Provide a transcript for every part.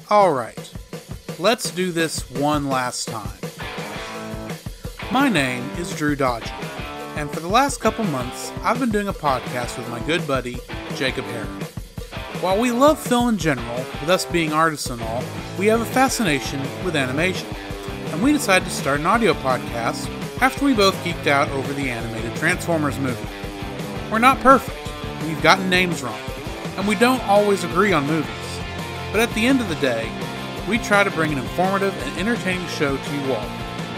Alright, let's do this one last time. My name is Drew Dodger, and for the last couple months, I've been doing a podcast with my good buddy, Jacob Herron. While we love film in general, with us being artists and all, we have a fascination with animation, and we decided to start an audio podcast after we both geeked out over the animated Transformers movie. We're not perfect, we've gotten names wrong, and we don't always agree on movies. But at the end of the day, we try to bring an informative and entertaining show to you all,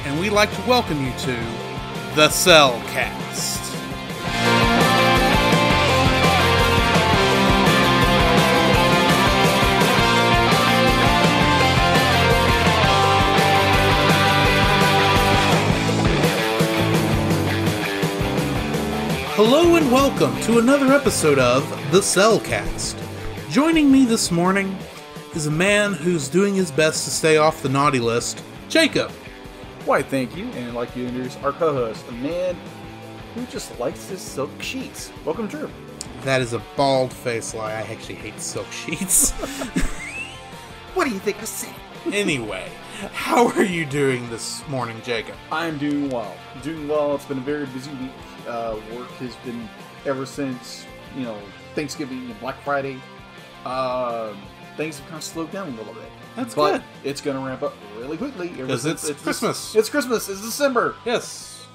and we'd like to welcome you to The Cellcast. Hello and welcome to another episode of The Cellcast. Joining me this morning is a man who's doing his best to stay off the naughty list, Jacob. Why, thank you, and I'd like to introduce our co-host, a man who just likes his silk sheets. Welcome, Drew. That is a bald-faced lie. I actually hate silk sheets. What do you think of saying? Anyway, how are you doing this morning, Jacob? I'm doing well. It's been a very busy week. Work has been ever since, Thanksgiving and Black Friday. Things have kind of slowed down a little bit. That's good. But it's going to ramp up really quickly. Because it's Christmas. It's Christmas. It's December. Yes.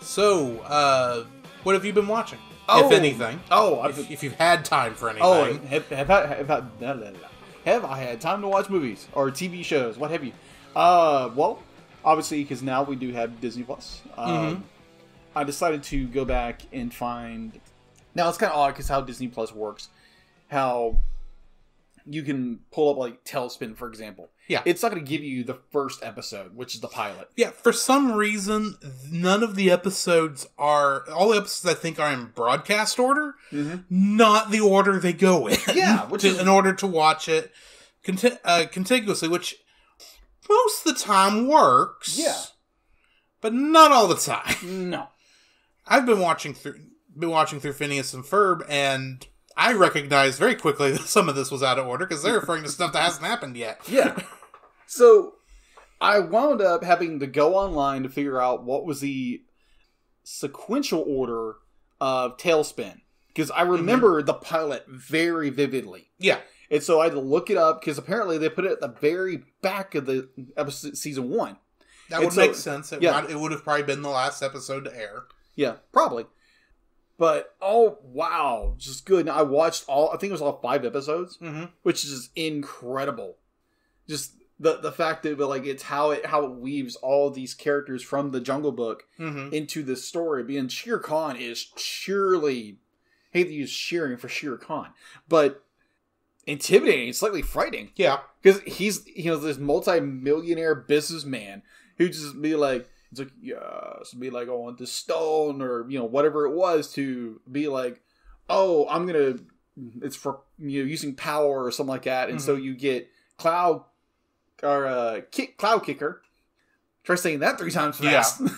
So, what have you been watching? If anything. If you've had time for anything. Have I had time to watch movies or TV shows? What have you? Well, obviously, because now we do have Disney Plus. I decided to go back and find. Now it's kind of odd because how Disney Plus works, how you can pull up like Tailspin, for example. Yeah, it's not going to give you the first episode, which is the pilot. Yeah, for some reason, none of the episodes are. All the episodes I think are in broadcast order, not the order they go in. Yeah, which is in order to watch it contiguously, which most of the time works. Yeah, but not all the time. No. I've been watching through Phineas and Ferb, and I recognized very quickly that some of this was out of order because they're referring to stuff that hasn't happened yet. Yeah. So I wound up having to go online to figure out what was the sequential order of Tailspin, because I remember the pilot very vividly. Yeah. And so I had to look it up because apparently they put it at the very back of the episode, season 1. That would make sense. It would have probably been the last episode to air. Yeah, probably. But, oh, wow, just good. And I watched I think it was all 5 episodes, which is just incredible. Just the fact that, like, it's how it weaves all these characters from the Jungle Book into this story. Being Shere Khan is surely, I hate to use shearing for Shere Khan, but intimidating, slightly frightening. Yeah. Because he's, this multi-millionaire businessman who just be like, it's like, yes, be like, oh, I want this stone, or, whatever it was, to be like, oh, it's for, using power or something like that. And so you get Cloud Kicker. Try saying that 3 times fast. Yeah.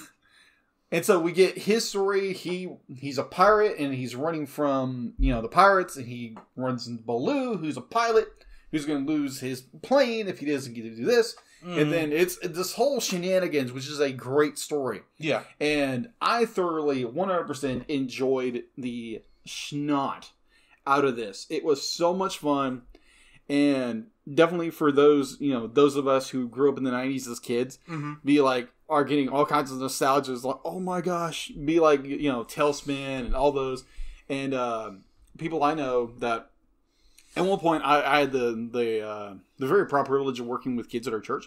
And so we get his story. He's a pirate, and he's running from, the pirates, and he runs into Baloo, who's a pilot, who's going to lose his plane if he doesn't get to do this. And then it's this whole shenanigans, which is a great story. Yeah. And I thoroughly, 100% enjoyed the snot out of this. It was so much fun. And definitely for those, those of us who grew up in the 90s as kids, are getting all kinds of nostalgia. Like, oh my gosh, be like, Tailspin and all those. And people I know that, at one point, I had the very proud privilege of working with kids at our church,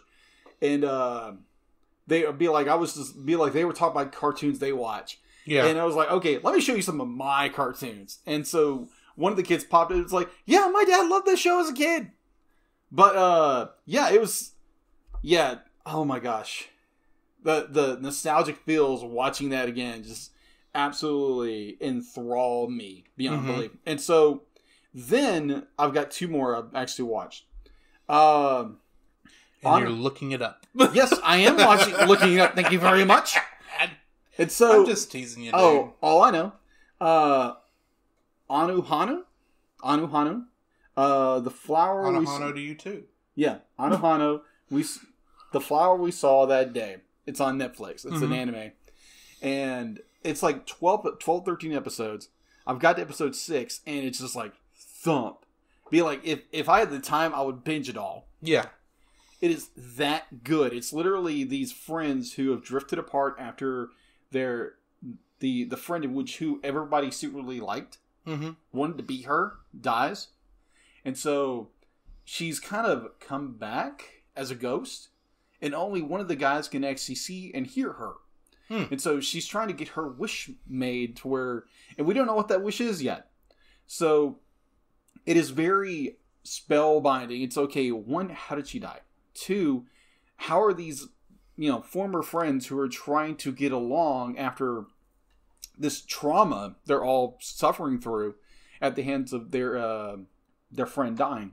and they would be like, they were talking about cartoons they watch, and I was like, okay, let me show you some of my cartoons. And so one of the kids popped in, it's like, yeah, my dad loved this show as a kid, but it was, oh my gosh, the nostalgic feels watching that again just absolutely enthralled me beyond belief, and so. Then I've got 2 more I've actually watched. And you're looking it up. Yes, I am looking it up. Thank you very much. And so I'm just teasing you, dude. Oh, I know. Anu Hanu. The flower. Hano to you too. Yeah, Hano Hano. The flower we saw that day. It's on Netflix. It's an anime. And it's like 12, 13 episodes. I've got to episode 6, and it's just like thump. Be like, if I had the time, I would binge it all. Yeah. It is that good. It's literally these friends who have drifted apart after the friend in which who everybody secretly liked, wanted to be her, dies. And so she's kind of come back as a ghost, and only one of the guys can actually see and hear her. And so she's trying to get her wish made to where, and we don't know what that wish is yet. So it is very spellbinding. It's okay. 1, how did she die? 2, how are these, former friends who are trying to get along after this trauma they're all suffering through at the hands of their friend dying?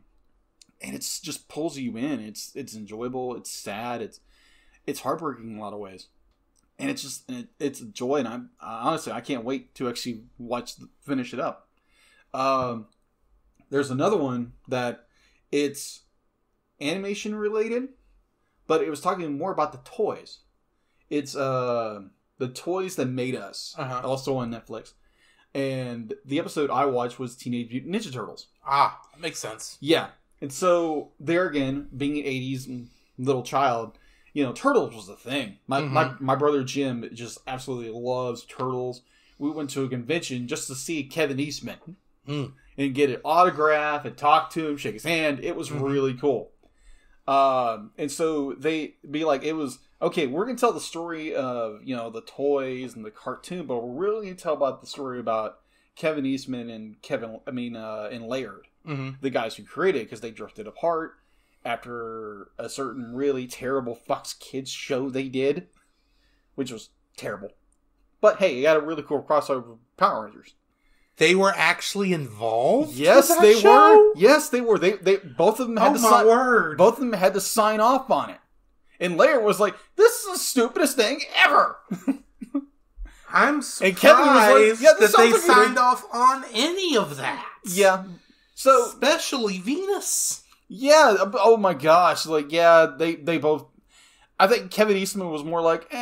And it's just pulls you in. It's enjoyable. It's sad. It's heartbreaking in a lot of ways. And it's a joy. And honestly, I can't wait to actually finish it up. There's another one that it's animation related, but it was talking more about the toys. It's the toys that made us, also on Netflix. And the episode I watched was Teenage Mutant Ninja Turtles. That makes sense. Yeah. And so there again, being an 80s little child, Turtles was the thing. My brother Jim just absolutely loves Turtles. We went to a convention just to see Kevin Eastman and get an autograph and talk to him, shake his hand. It was really cool. And so they be like, it was, okay, we're going to tell the story of, the toys and the cartoon, but we're really going to tell about the story about Kevin Eastman and and Laird, the guys who created it, because they drifted apart after a certain really terrible Fox Kids show they did, which was terrible. But hey, you got a really cool crossover with Power Rangers. They were actually involved? Yes, they were. Yes, they were. They both of them had both of them had to sign off on it. And Laird was like, "This is the stupidest thing ever." I'm surprised that they signed off on any of that. Yeah. So especially Venus. Yeah. Oh my gosh. They both. I think Kevin Eastman was more like,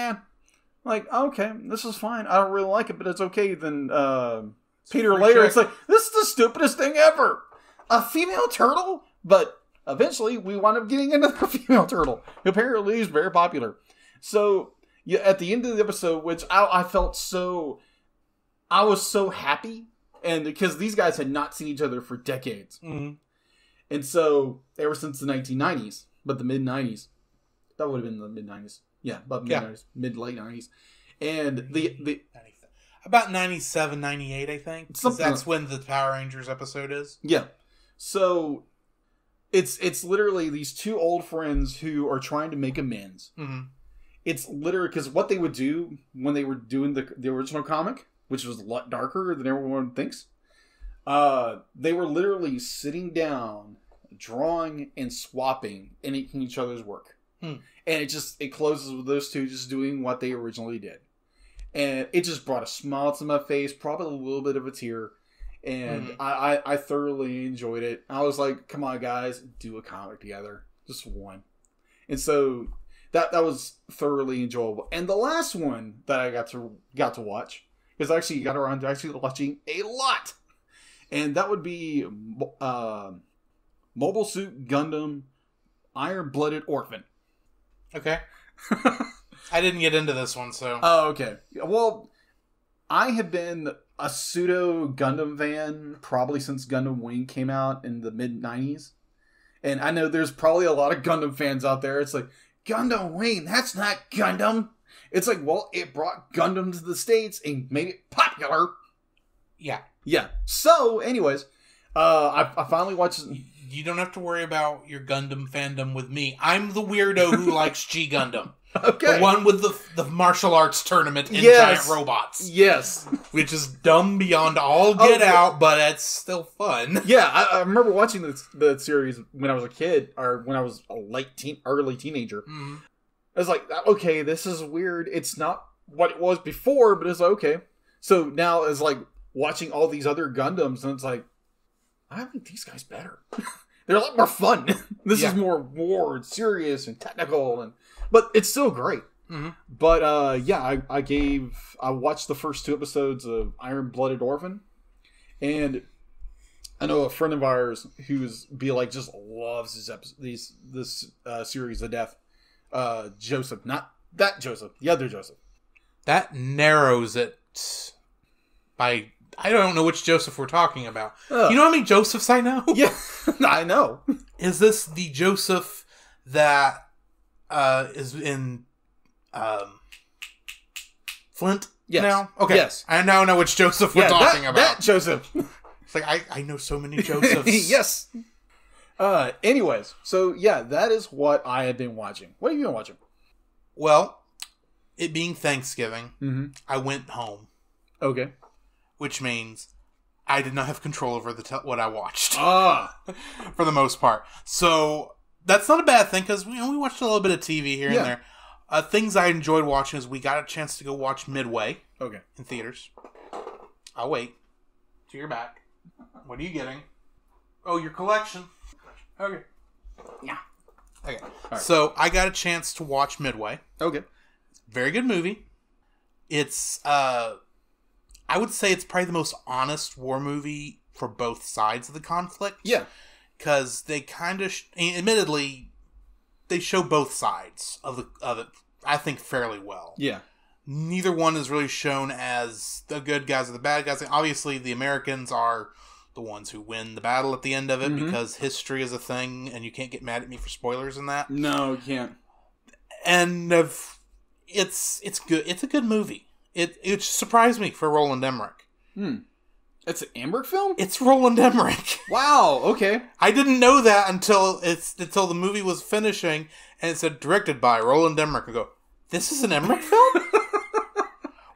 okay, this is fine. I don't really like it, but it's okay. Then Peter Laird, it's like, this is the stupidest thing ever. A female turtle, but eventually we wound up getting another female turtle. Apparently, is very popular. So yeah, at the end of the episode, which I felt so, I was so happy, and because these guys had not seen each other for decades, and so ever since the 1990s, but the mid 90s, that would have been the mid 90s, about mid 90s, mid late 90s, and the about 97, 98, I think. That's when the Power Rangers episode is. Yeah, so it's literally these two old friends who are trying to make amends. It's literally because what they would do when they were doing the original comic, which was a lot darker than everyone thinks, they were literally sitting down, drawing and swapping and eating each other's work. And it closes with those two just doing what they originally did. And it just brought a smile to my face, probably a little bit of a tear. And I thoroughly enjoyed it. I was like, come on, guys, do a comic together. Just one. And so that was thoroughly enjoyable. And the last one that I got to watch, because I actually got around to actually watching a lot. And that would be Mobile Suit Gundam Iron-Blooded Orphan. Okay. I didn't get into this one, so... Oh, okay. Well, I have been a pseudo Gundam fan probably since Gundam Wing came out in the mid-90s. And I know there's probably a lot of Gundam fans out there. It's like, Gundam Wing, that's not Gundam. It's like, well, it brought Gundam to the States and made it popular. Yeah. Yeah. So, anyways, I finally watched... You don't have to worry about your Gundam fandom with me. I'm the weirdo who likes G Gundam. Okay. The one with the martial arts tournament and giant robots. Yes. Which is dumb beyond all get out, but it's still fun. Yeah, I remember watching the series when I was a kid, or when I was a early teenager. I was like, okay, this is weird. It's not what it was before, but it's okay. So now it's like watching all these other Gundams, and it's like, I think these guys better. they're a lot more fun. This is more serious and technical, but it's still great. Mm-hmm. But I watched the first 2 episodes of Iron Blooded Orphan, and I know a friend of ours who's just loves this series to death. Joseph, not that Joseph, the other Joseph. That narrows it by... I don't know which Joseph we're talking about. You know how many Josephs I know? Yeah, I know. Is this the Joseph that is in Flint now? Okay. Yes. I now know which Joseph we're talking about. That Joseph. It's like, I know so many Josephs. Yes. Anyways, so yeah, that is what I have been watching. What have you been watching? Well, it being Thanksgiving, Mm-hmm. I went home. Okay. Which means I did not have control over what I watched. For the most part. So that's not a bad thing, because we watched a little bit of TV here and there. Things I enjoyed watching is we got a chance to go watch Midway. Okay. In theaters. I'll wait till you're back. What are you getting? Oh, your collection. Okay. Yeah. Okay. Right. So I got a chance to watch Midway. Okay. Very good movie. It's I would say it's probably the most honest war movie for both sides of the conflict. Yeah. Because they kind of, admittedly, they show both sides of it, I think, fairly well. Yeah. Neither one is really shown as the good guys or the bad guys. Obviously, the Americans are the ones who win the battle at the end of it, because history is a thing, and you can't get mad at me for spoilers in that. No, you can't. And it's good. It's a good movie. It surprised me for Roland Emmerich. It's an Emmerich film? It's Roland Emmerich. Wow, okay. I didn't know that until the movie was finishing, and it said directed by Roland Emmerich. I go, this is an Emmerich film?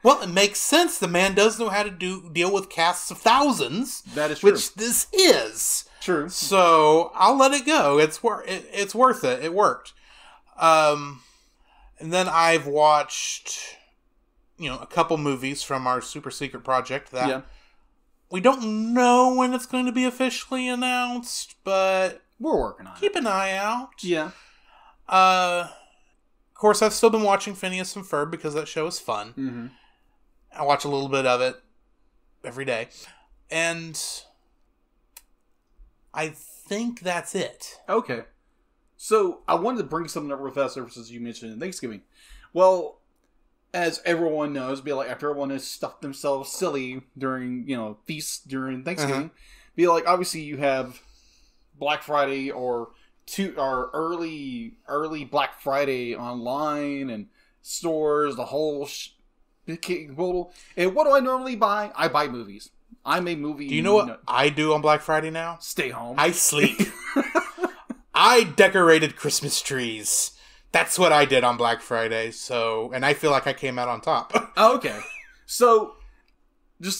Well, it makes sense. The man does know how to deal with casts of thousands. That is true. Which this is. True. So I'll let it go. It's worth it. It worked. And then I've watched, a couple movies from our super secret project that we don't know when it's going to be officially announced, but we're working on it. Keep an eye out. Yeah. Of course, I've still been watching Phineas and Ferb because that show is fun. Mm-hmm. I watch a little bit of it every day. And I think that's it. Okay. So, I wanted to bring something up with us since you mentioned Thanksgiving. Well, as everyone knows, after everyone has stuffed themselves silly during, feasts during Thanksgiving, obviously you have Black Friday or early Black Friday online and stores, the whole and what do I normally buy? I buy movies. I'm a movie. Do you know what I do on Black Friday now? Stay home. I sleep. I decorated Christmas trees. That's what I did on Black Friday. And I feel like I came out on top. Oh, okay. So,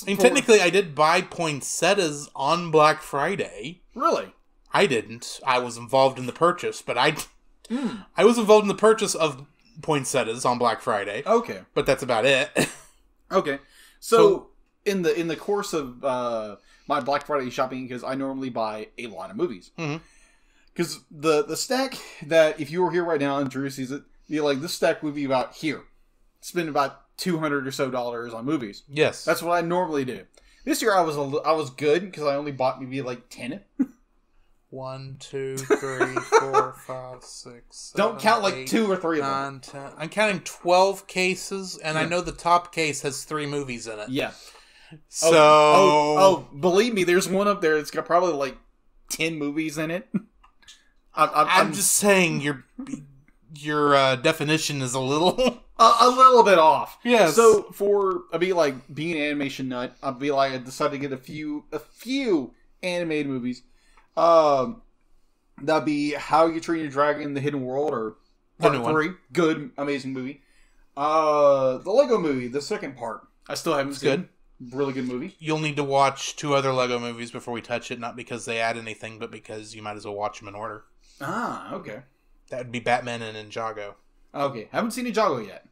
technically, I did buy poinsettias on Black Friday. Really? I didn't. I was involved in the purchase, but I was involved in the purchase of poinsettias on Black Friday. Okay. But that's about it. Okay. So in the course of my Black Friday shopping, because I normally buy a lot of movies. Because the stack that, if you were here right now and Drew sees it, this stack would be about here. Spend about $200 or so on movies. Yes. That's what I normally do. This year I was good because I only bought maybe 10. 1, 2, 3, 4, 5, 6. Don't count 8, 2 or 3 of them. 9, 10. I'm counting 12 cases, and I know the top case has 3 movies in it. Yeah. So, believe me, there's one up there that's got probably 10 movies in it. I'm just saying your definition is a little a little bit off. Yes. So being an animation nut, I decided to get a few animated movies. That'd be How You Train Your Dragon: The Hidden World, or part 3. Good, amazing movie. The Lego Movie, the second part. I still haven't seen. Good. Really good movie. You'll need to watch 2 other Lego movies before we touch it, not because they add anything, but because you might as well watch them in order. Ah, okay. That would be Batman and Ninjago. Okay, haven't seen Ninjago yet.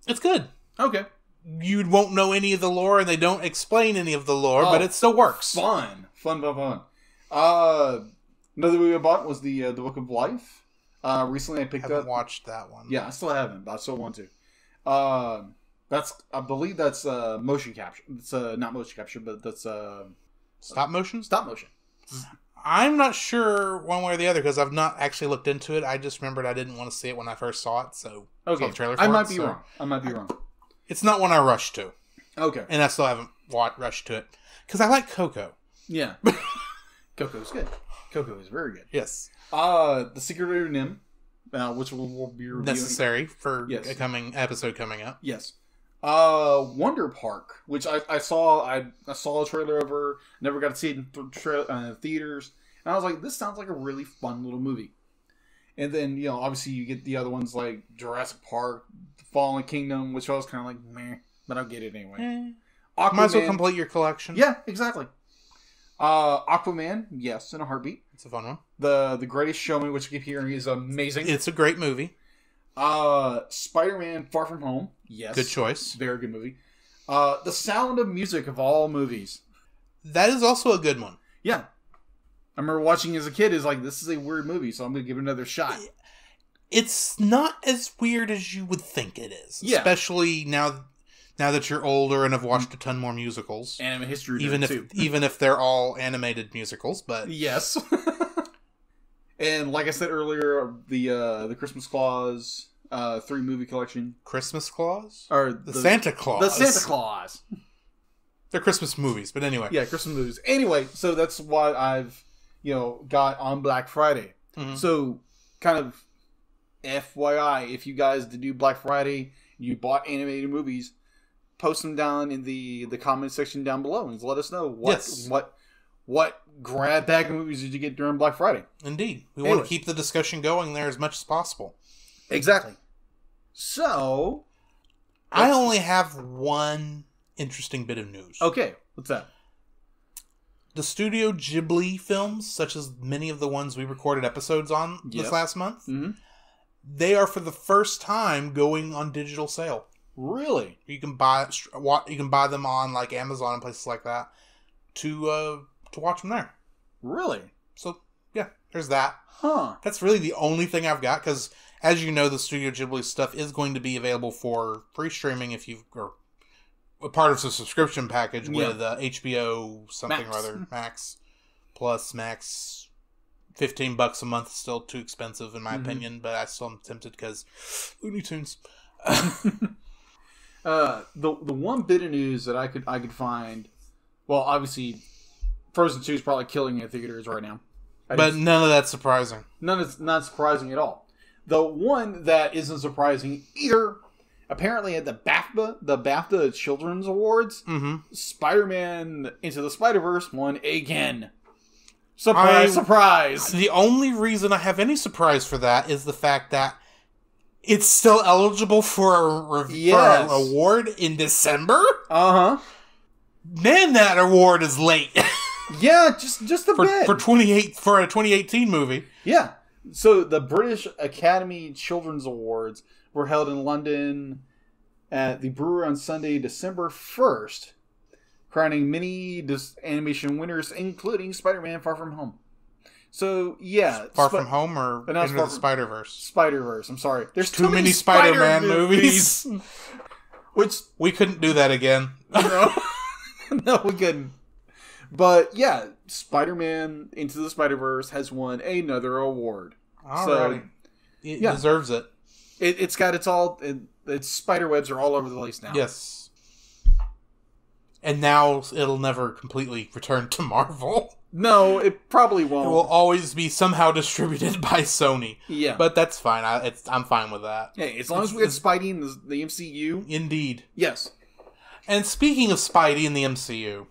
It's good. Okay. You won't know any of the lore, and they don't explain any of the lore, but it still works. Fun. Another movie I bought was the Book of Life. Recently I picked up. I haven't watched that one. Yeah, I still haven't, but I still want to. I believe that's motion capture. It's not motion capture, but that's Stop motion? Stop motion. I'm not sure one way or the other because I've not actually looked into it. I just remembered I didn't want to see it when I first saw it, so okay. Saw the trailer for I might be wrong. I might be wrong. It's not one I rushed to. Okay. And I still haven't rushed to it because I like Coco. Yeah. Coco's good. Coco is very good. Yes. The Secret of Nim, which we'll be reviewing. Necessary for yes. a episode coming up. Yes. Wonder Park, which I saw a trailer of her, never got to see it in theaters, and I was like, this sounds like a really fun little movie. And then, obviously you get the other ones like Jurassic Park, Fallen Kingdom, which I was kind of like, meh, but I'll get it anyway. Aquaman, might as well complete your collection. Yeah, exactly. Aquaman, yes, in a heartbeat. It's a fun one. The Greatest Showman, which I keep hearing is amazing. It's a great movie. Spider-Man Far From Home. Yes. Good choice. Very good movie. The Sound of Music of all movies. That is also a good one. Yeah. I remember watching as a kid, is like, this is a weird movie, so I'm going to give it another shot. It's not as weird as you would think it is. Yeah. Especially now that you're older and have watched a ton more musicals. Anime history even if they're all animated musicals, but yes. And like I said earlier, the Christmas Claus 3-movie collection. Christmas Claus? Or the Santa Claus. The Santa Claus. They're Christmas movies, but anyway. Yeah, Christmas movies. Anyway, so that's what I've, got on Black Friday. Mm-hmm. So, kind of FYI, if you guys did do Black Friday, you bought animated movies, post them down in the comment section down below and let us know what grab bag of movies did you get during Black Friday. Indeed. We want to keep the discussion going there as much as possible. Exactly. So, I only have one interesting bit of news. Okay, what's that? The Studio Ghibli films, such as many of the ones we recorded episodes on this last month, they are for the first time going on digital sale. Really? You can buy them on like Amazon and places like that to watch them there. Really? So yeah, there's that. Huh? That's really the only thing I've got because, as you know, the Studio Ghibli stuff is going to be available for free streaming if you are a part of the subscription package with HBO something or other Max Plus Max. $15 a month is still too expensive in my opinion, but I still am tempted because Looney Tunes. The one bit of news that I could find, well, obviously, Frozen 2 is probably killing in theaters right now. But none of that's surprising. None of it's not surprising at all. The one that isn't surprising either, apparently at the BAFTA Children's Awards, Spider-Man Into the Spider-Verse won again. Surprise! The only reason I have any surprise for that is the fact that it's still eligible for an award in December? Uh-huh. Man, that award is late. Yeah, just a bit. For a 2018 movie. Yeah. So the British Academy Children's Awards were held in London at the Brewery on Sunday, December 1st, crowning many animation winners, including Spider-Man Far From Home. So, yeah. Far From Home or Into the Spider-Verse? Spider-Verse, I'm sorry. There's too many Spider-Man movies. Which we couldn't do that again. No. No, we couldn't. But, yeah, Spider-Man Into the Spider-Verse has won another award. Alrighty. It deserves it. It's got its spiderwebs are all over the place now. Yes. And now it'll never completely return to Marvel. No, it probably won't. It will always be somehow distributed by Sony. Yeah. But that's fine. I'm fine with that. Hey, as long as we get Spidey in the MCU. Indeed. Yes. And speaking of Spidey in the MCU,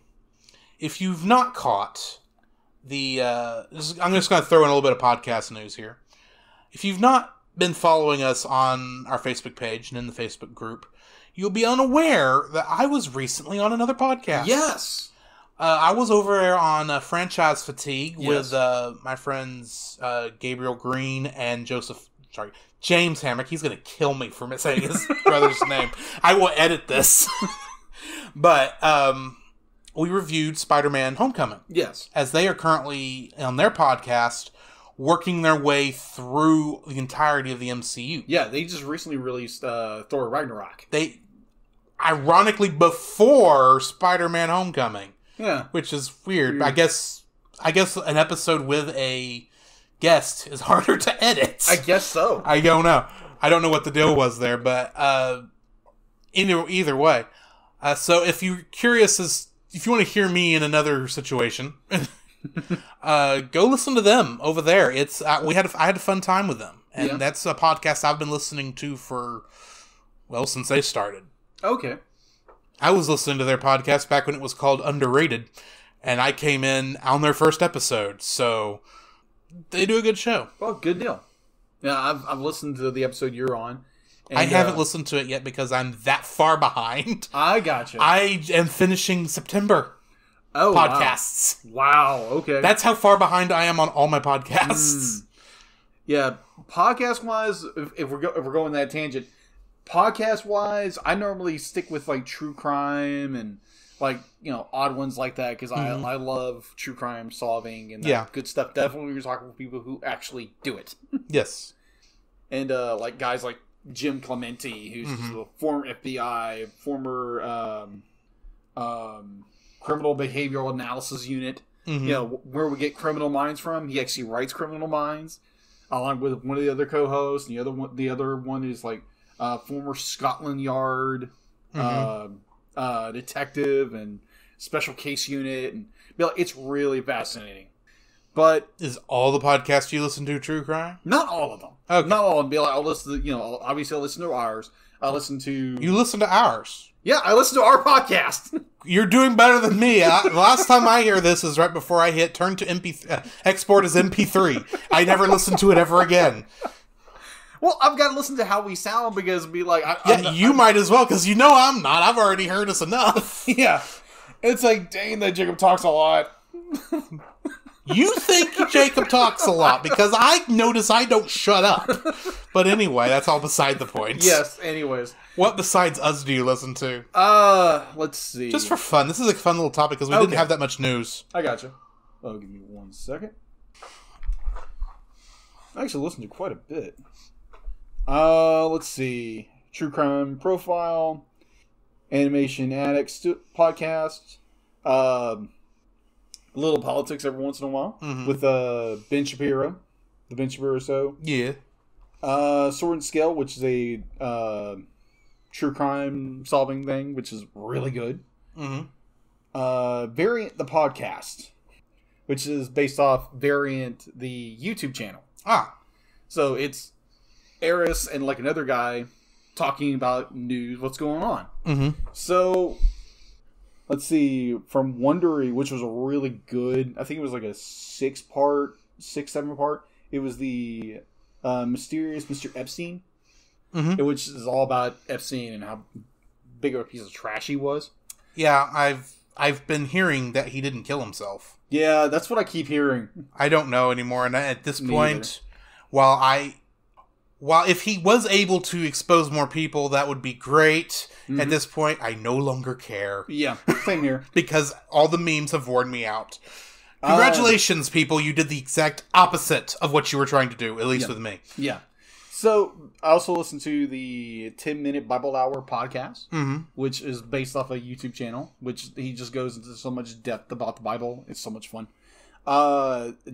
if you've not caught I'm just going to throw in a little bit of podcast news here. If you've not been following us on our Facebook page and in the Facebook group, you'll be unaware that I was recently on another podcast. Yes. I was over there on Franchise Fatigue with my friends Gabriel Green and James Hamrick. He's going to kill me for saying his brother's name. I will edit this. But we reviewed Spider-Man Homecoming. Yes. As they are currently, on their podcast, working their way through the entirety of the MCU. Yeah, they just recently released Thor Ragnarok. They, ironically, before Spider-Man Homecoming. Yeah. Which is weird. I guess an episode with a guest is harder to edit. I guess so. I don't know. I don't know what the deal was there, but either way. So if you're curious, if you want to hear me in another situation, go listen to them over there. It's I had a fun time with them, and that's a podcast I've been listening to since they started. Okay. I was listening to their podcast back when it was called Underrated, and I came in on their first episode, so they do a good show. Well, good deal. Yeah, I've listened to the episode you're on. And, I haven't listened to it yet because I'm that far behind. I gotcha. I am finishing September podcasts. Wow, okay. That's how far behind I am on all my podcasts. Yeah, podcast-wise, if we're going that tangent, podcast-wise, I normally stick with like true crime and like, odd ones like that because I love true crime solving and that good stuff. Definitely we're talking with people who actually do it. Yes. And like guys like Jim Clemente, who's a former FBI, former criminal behavioral analysis unit. Where we get Criminal Minds from. He actually writes Criminal Minds along with one of the other co-hosts. And the other one is like former Scotland Yard detective and special case unit, and it's really fascinating. But is all the podcasts you listen to true crime? Not all of them. Okay. Not all of them. I'll listen to, obviously I listen to ours. I listen to... You listen to ours? Yeah, I listen to our podcast. You're doing better than me. The last time I hear this is right before I hit turn to export as MP3. I never listened to it ever again. Well, I've got to listen to how we sound because it'd be like... you might as well, because I'm not. I've already heard us enough. Yeah. It's like, dang, that Jacob talks a lot. You think Jacob talks a lot, because I notice I don't shut up. But anyway, that's all beside the point. Yes, anyways. What besides us do you listen to? Let's see. Just for fun. This is a fun little topic, because we didn't have that much news. I gotcha. Oh, give me 1 second. I actually listened to quite a bit. Let's see. True Crime Profile, Animation Addicts podcast, Little Politics every once in a while with Ben Shapiro, the Ben Shapiro Show. Yeah. Sword and Scale, which is a true crime solving thing, which is really good. Variant the podcast, which is based off Variant the YouTube channel. So it's Eris and like another guy talking about news, what's going on. So let's see, from Wondery, which was a really good, I think it was like a 7 part. It was the Mysterious Mr. Epstein, which is all about Epstein and how big of a piece of trash he was. Yeah, I've been hearing that he didn't kill himself. Yeah, that's what I keep hearing. I don't know anymore, and at this point, while if he was able to expose more people, that would be great. At this point, I no longer care. Yeah, same here. Because all the memes have worn me out. Congratulations, people. You did the exact opposite of what you were trying to do, at least with me. Yeah. So, I also listen to the 10-Minute Bible Hour podcast, which is based off a YouTube channel, which he just goes into so much depth about the Bible. It's so much fun.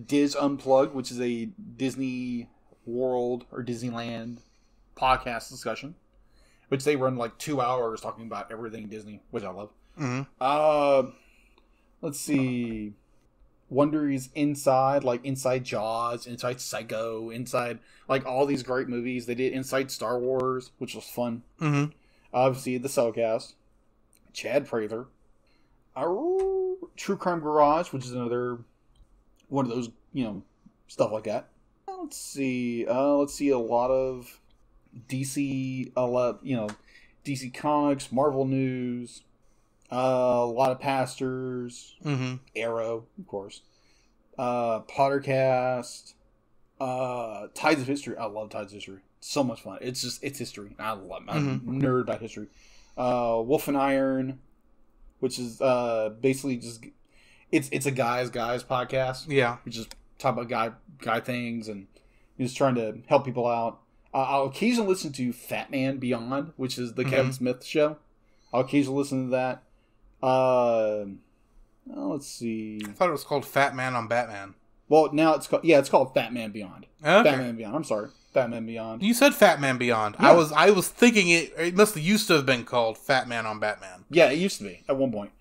Diz Unplugged, which is a Disney World or Disneyland podcast discussion, which they run like 2 hours talking about everything Disney, which I love. Let's see, Wondery's Inside, like Inside Jaws, Inside Psycho, Inside like all these great movies. They did Inside Star Wars, which was fun. Obviously the Cellcast, Chad Prather, True Crime Garage, which is another one of those, stuff like that. Let's see a lot of DC, DC Comics, Marvel News, a lot of Pastors, Arrow, of course, Pottercast, Tides of History. I love Tides of History. It's so much fun. It's history. I love it. I'm a nerd about history. Wolf and Iron, which is basically just it's a guys podcast. Yeah. We just talk about guy things and just trying to help people out. I'll occasionally listen to Fat Man Beyond, which is the Kevin Smith show. I'll occasionally listen to that. Let's see. I thought it was called Fat Man on Batman. Well, now it's called Fat Man Beyond. Okay. Fat Man Beyond. I'm sorry, Fat Man Beyond. You said Fat Man Beyond. Yeah. I was thinking it must have used to have been called Fat Man on Batman. Yeah, it used to be at one point.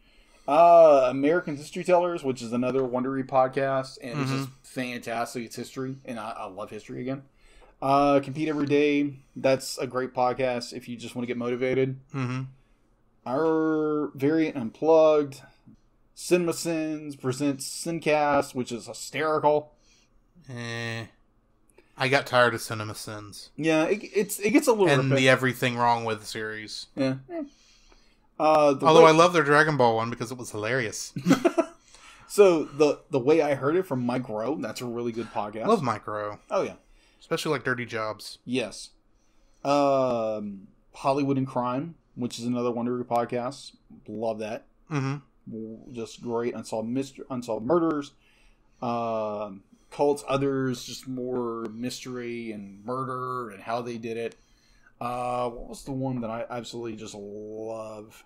American History Tellers, which is another Wondery podcast, and it's just fantastic. It's history, and I love history again. Compete Every Day. That's a great podcast if you just want to get motivated. Our Variant Unplugged. Cinema Sins presents Sincast, which is hysterical. I got tired of Cinema Sins. Yeah, it gets a little and repetitive. the Everything Wrong With series. Yeah. Although I love their Dragon Ball one because it was hilarious. So the Way I Heard It from Mike Rowe, that's a really good podcast. I love Mike Rowe. Oh yeah. Especially like Dirty Jobs. Yes. Hollywood and Crime, which is another Wondery podcast. Love that. Just great. Unsolved murders. Cults, others, just more mystery and murder and how they did it. What was the one that I absolutely just love?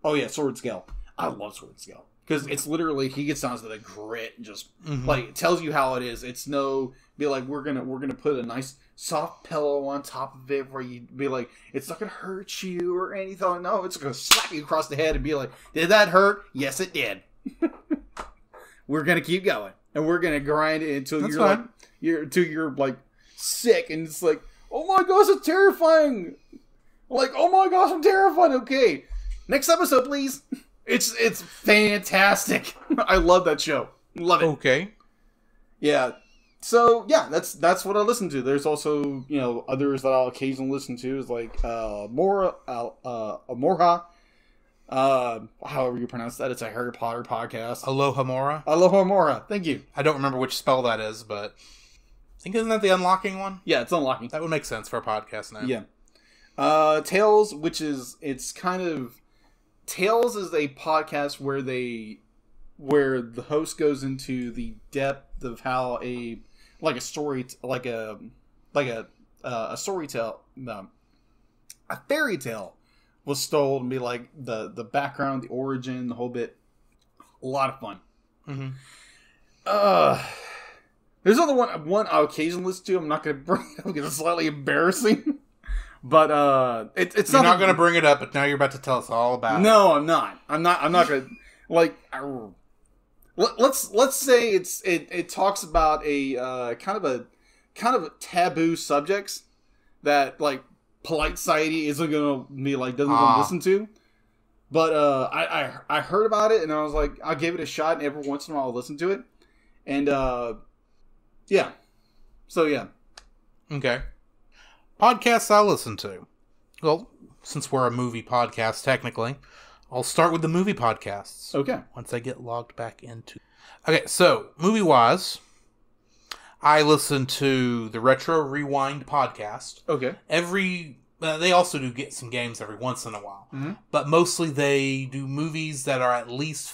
Oh yeah, Sword Scale. I love Sword Scale because it's literally he gets down to the grit and just like it tells you how it is. It's no be like we're gonna put a nice soft pillow on top of it where you be like it's not gonna hurt you or anything. No, it's gonna slap you across the head and be like, did that hurt? Yes, it did. We're gonna keep going and we're gonna grind it until you're like sick and it's like, oh my gosh, it's terrifying. Like, oh my gosh, I'm terrified. Okay, next episode, please. It's fantastic. I love that show. Love it. Okay. Yeah. So yeah, that's what I listen to. There's also others that I'll occasionally listen to is like Amorha, however you pronounce that. It's a Harry Potter podcast. Aloha Mora. Aloha Mora. Thank you. I don't remember which spell that is, but I think isn't that the Unlocking one? Yeah, it's Unlocking. That would make sense for a podcast name. Yeah. Tales, Tales is a podcast where the host goes into the depth of how a fairy tale was told and be like the background, the origin, the whole bit. A lot of fun. There's another one I'll occasionally listen to. I'm not going to bring it up because it's slightly embarrassing. But it's You're not going to bring it up, but now you're about to tell us all about it. No, I'm not. I'm not going to like. Let's say it talks about a kind of taboo subjects that like polite society isn't going to be like doesn't want to listen to. But I heard about it and I was like I'll give it a shot and every once in a while I'll listen to it and yeah. So yeah. Okay. Podcasts I listen to. Well, since we're a movie podcast, technically, I'll start with the movie podcasts. Okay. Once I get logged back into. Okay, so movie-wise, I listen to the Retro Rewind podcast. Okay. They also do get some games every once in a while, but mostly they do movies that are at least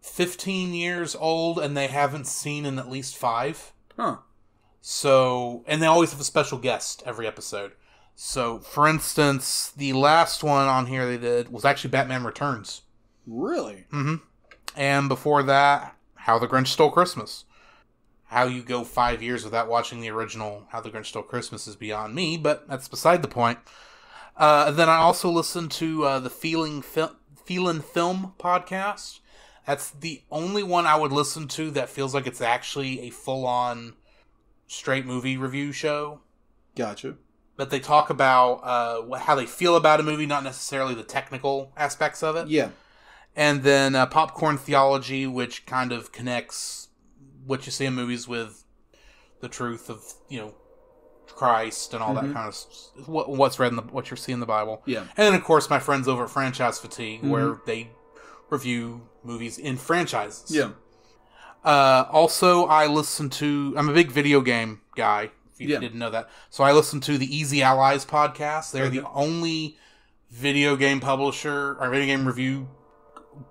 15 years old and they haven't seen in at least 5. Huh. So, and they always have a special guest every episode. So, for instance, the last one on here they did was actually Batman Returns. Really? And before that, How the Grinch Stole Christmas. How you go 5 years without watching the original How the Grinch Stole Christmas is beyond me, but that's beside the point. Then I also listened to the Feelin' Film podcast. That's the only one I would listen to that feels like it's actually a full-on straight movie review show. Gotcha. But they talk about how they feel about a movie, not necessarily the technical aspects of it. Yeah. And then Popcorn Theology, which kind of connects what you see in movies with the truth of, Christ and all that kind of what's read in what you see in the Bible. Yeah. And then, of course, my friends over at Franchise Fatigue, where they review movies in franchises. Yeah. Also, I'm a big video game guy, if you didn't know that. So I listen to the Easy Allies podcast. They're the only video game publisher, or video game review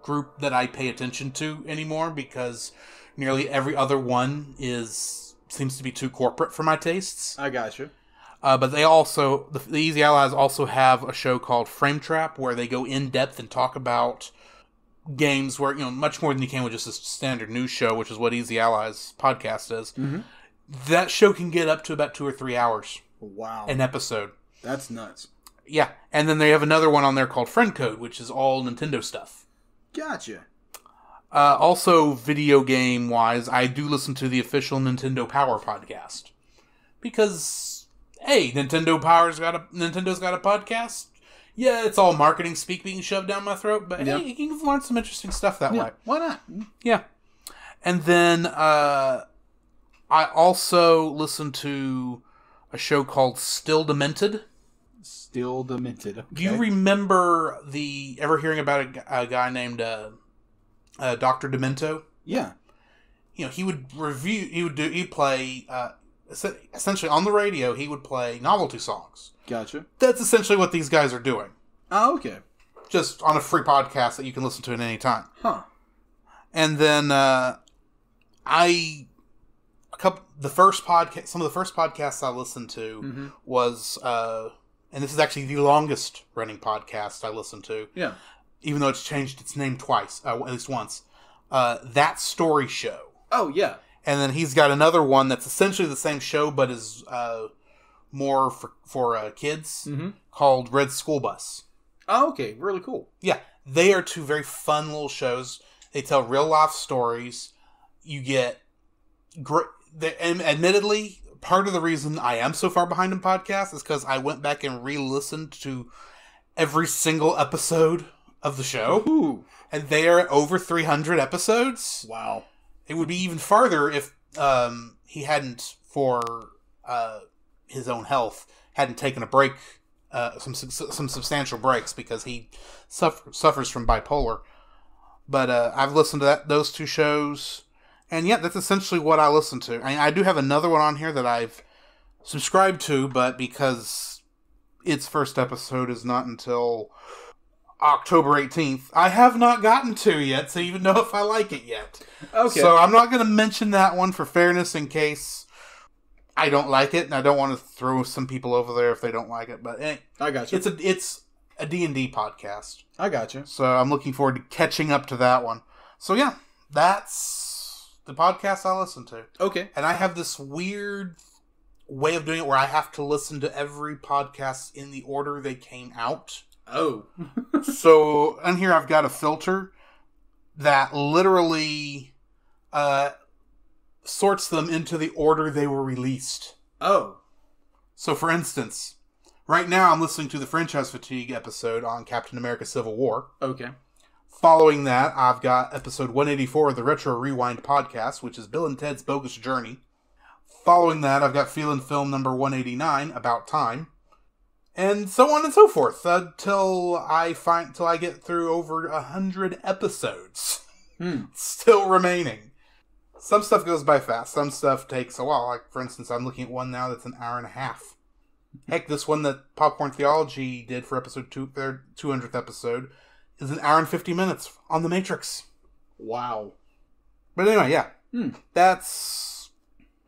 group that I pay attention to anymore because nearly every other one seems to be too corporate for my tastes. I gotcha. But they also, the Easy Allies also have a show called Frame Trap where they go in depth and talk about games where, much more than you can with just a standard news show, which is what Easy Allies podcast is. Mm-hmm. That show can get up to about 2 or 3 hours. Wow. An episode. That's nuts. Yeah. And then they have another one on there called Friend Code, which is all Nintendo stuff. Gotcha. Also, video game wise, I do listen to the official Nintendo Power podcast. Because, hey, Nintendo's got a podcast. Yeah, it's all marketing speak being shoved down my throat, but hey, you can learn some interesting stuff that way. Why not? Yeah. And then I also listen to a show called Still Demented. Still Demented. Okay. Do you remember ever hearing about a guy named Dr. Demento? Yeah. He would he'd play, essentially on the radio, he would play novelty songs. Gotcha. That's essentially what these guys are doing. Oh, okay. Just on a free podcast that you can listen to at any time. Huh. And then some of the first podcasts I listened to was, and this is actually the longest running podcast I listened to. Yeah. Even though it's changed its name twice, at least once. That Story Show. Oh, yeah. And then he's got another one that's essentially the same show, but is more for kids, called Red School Bus. Oh, okay. Really cool. Yeah. They are two very fun little shows. They tell real life stories. You get great. And admittedly, part of the reason I am so far behind in podcasts is because I went back and re-listened to every single episode of the show. Ooh. And they are at over 300 episodes. Wow. It would be even farther if he hadn't, for his own health, hadn't taken a break, some substantial breaks, because he suffers from bipolar. But I've listened to those two shows, and yeah, that's essentially what I listen to. I do have another one on here that I've subscribed to, but because its first episode is not until October 18th, I have not gotten to yet to even know if I like it yet. Okay. So I'm not going to mention that one for fairness in case I don't like it, and I don't want to throw some people over there if they don't like it. But I got you. It's a D&D podcast. I got you. So I'm looking forward to catching up to that one. So yeah, that's the podcast I listen to. Okay. And I have this weird way of doing it where I have to listen to every podcast in the order they came out. Oh. So, on here I've got a filter that literally sorts them into the order they were released. Oh. So, for instance, right now I'm listening to the Franchise Fatigue episode on Captain America Civil War. Okay. Following that, I've got episode 184 of the Retro Rewind podcast, which is Bill and Ted's Bogus Journey. Following that, I've got Feel and Film number 189, About Time. And so on and so forth, till I get through over 100 episodes. Still remaining. Some stuff goes by fast. Some stuff takes a while. Like, for instance, I'm looking at one now that's an hour and a half. Heck, this one that Popcorn Theology did for their 200th episode is an hour and 50 minutes on The Matrix. Wow. But anyway, yeah. That's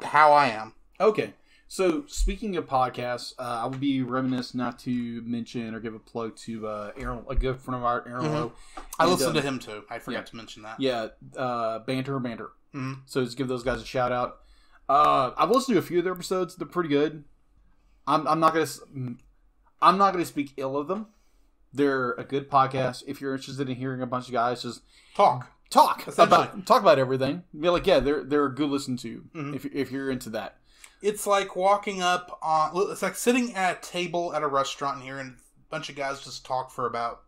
how I am. Okay. So, speaking of podcasts, I would be remiss not to mention or give a plug to Aaron, a good friend of ours, Aaron Lowe. I listened to him too. I forgot to mention that. Yeah, Banter. So, just give those guys a shout out. I've listened to a few of their episodes. They're pretty good. I'm not gonna speak ill of them. They're a good podcast. If you're interested in hearing a bunch of guys just talk about everything, be like, yeah, they're a good listen to if you're into that. It's like walking up on... It's like sitting at a table at a restaurant and hearing a bunch of guys just talk for about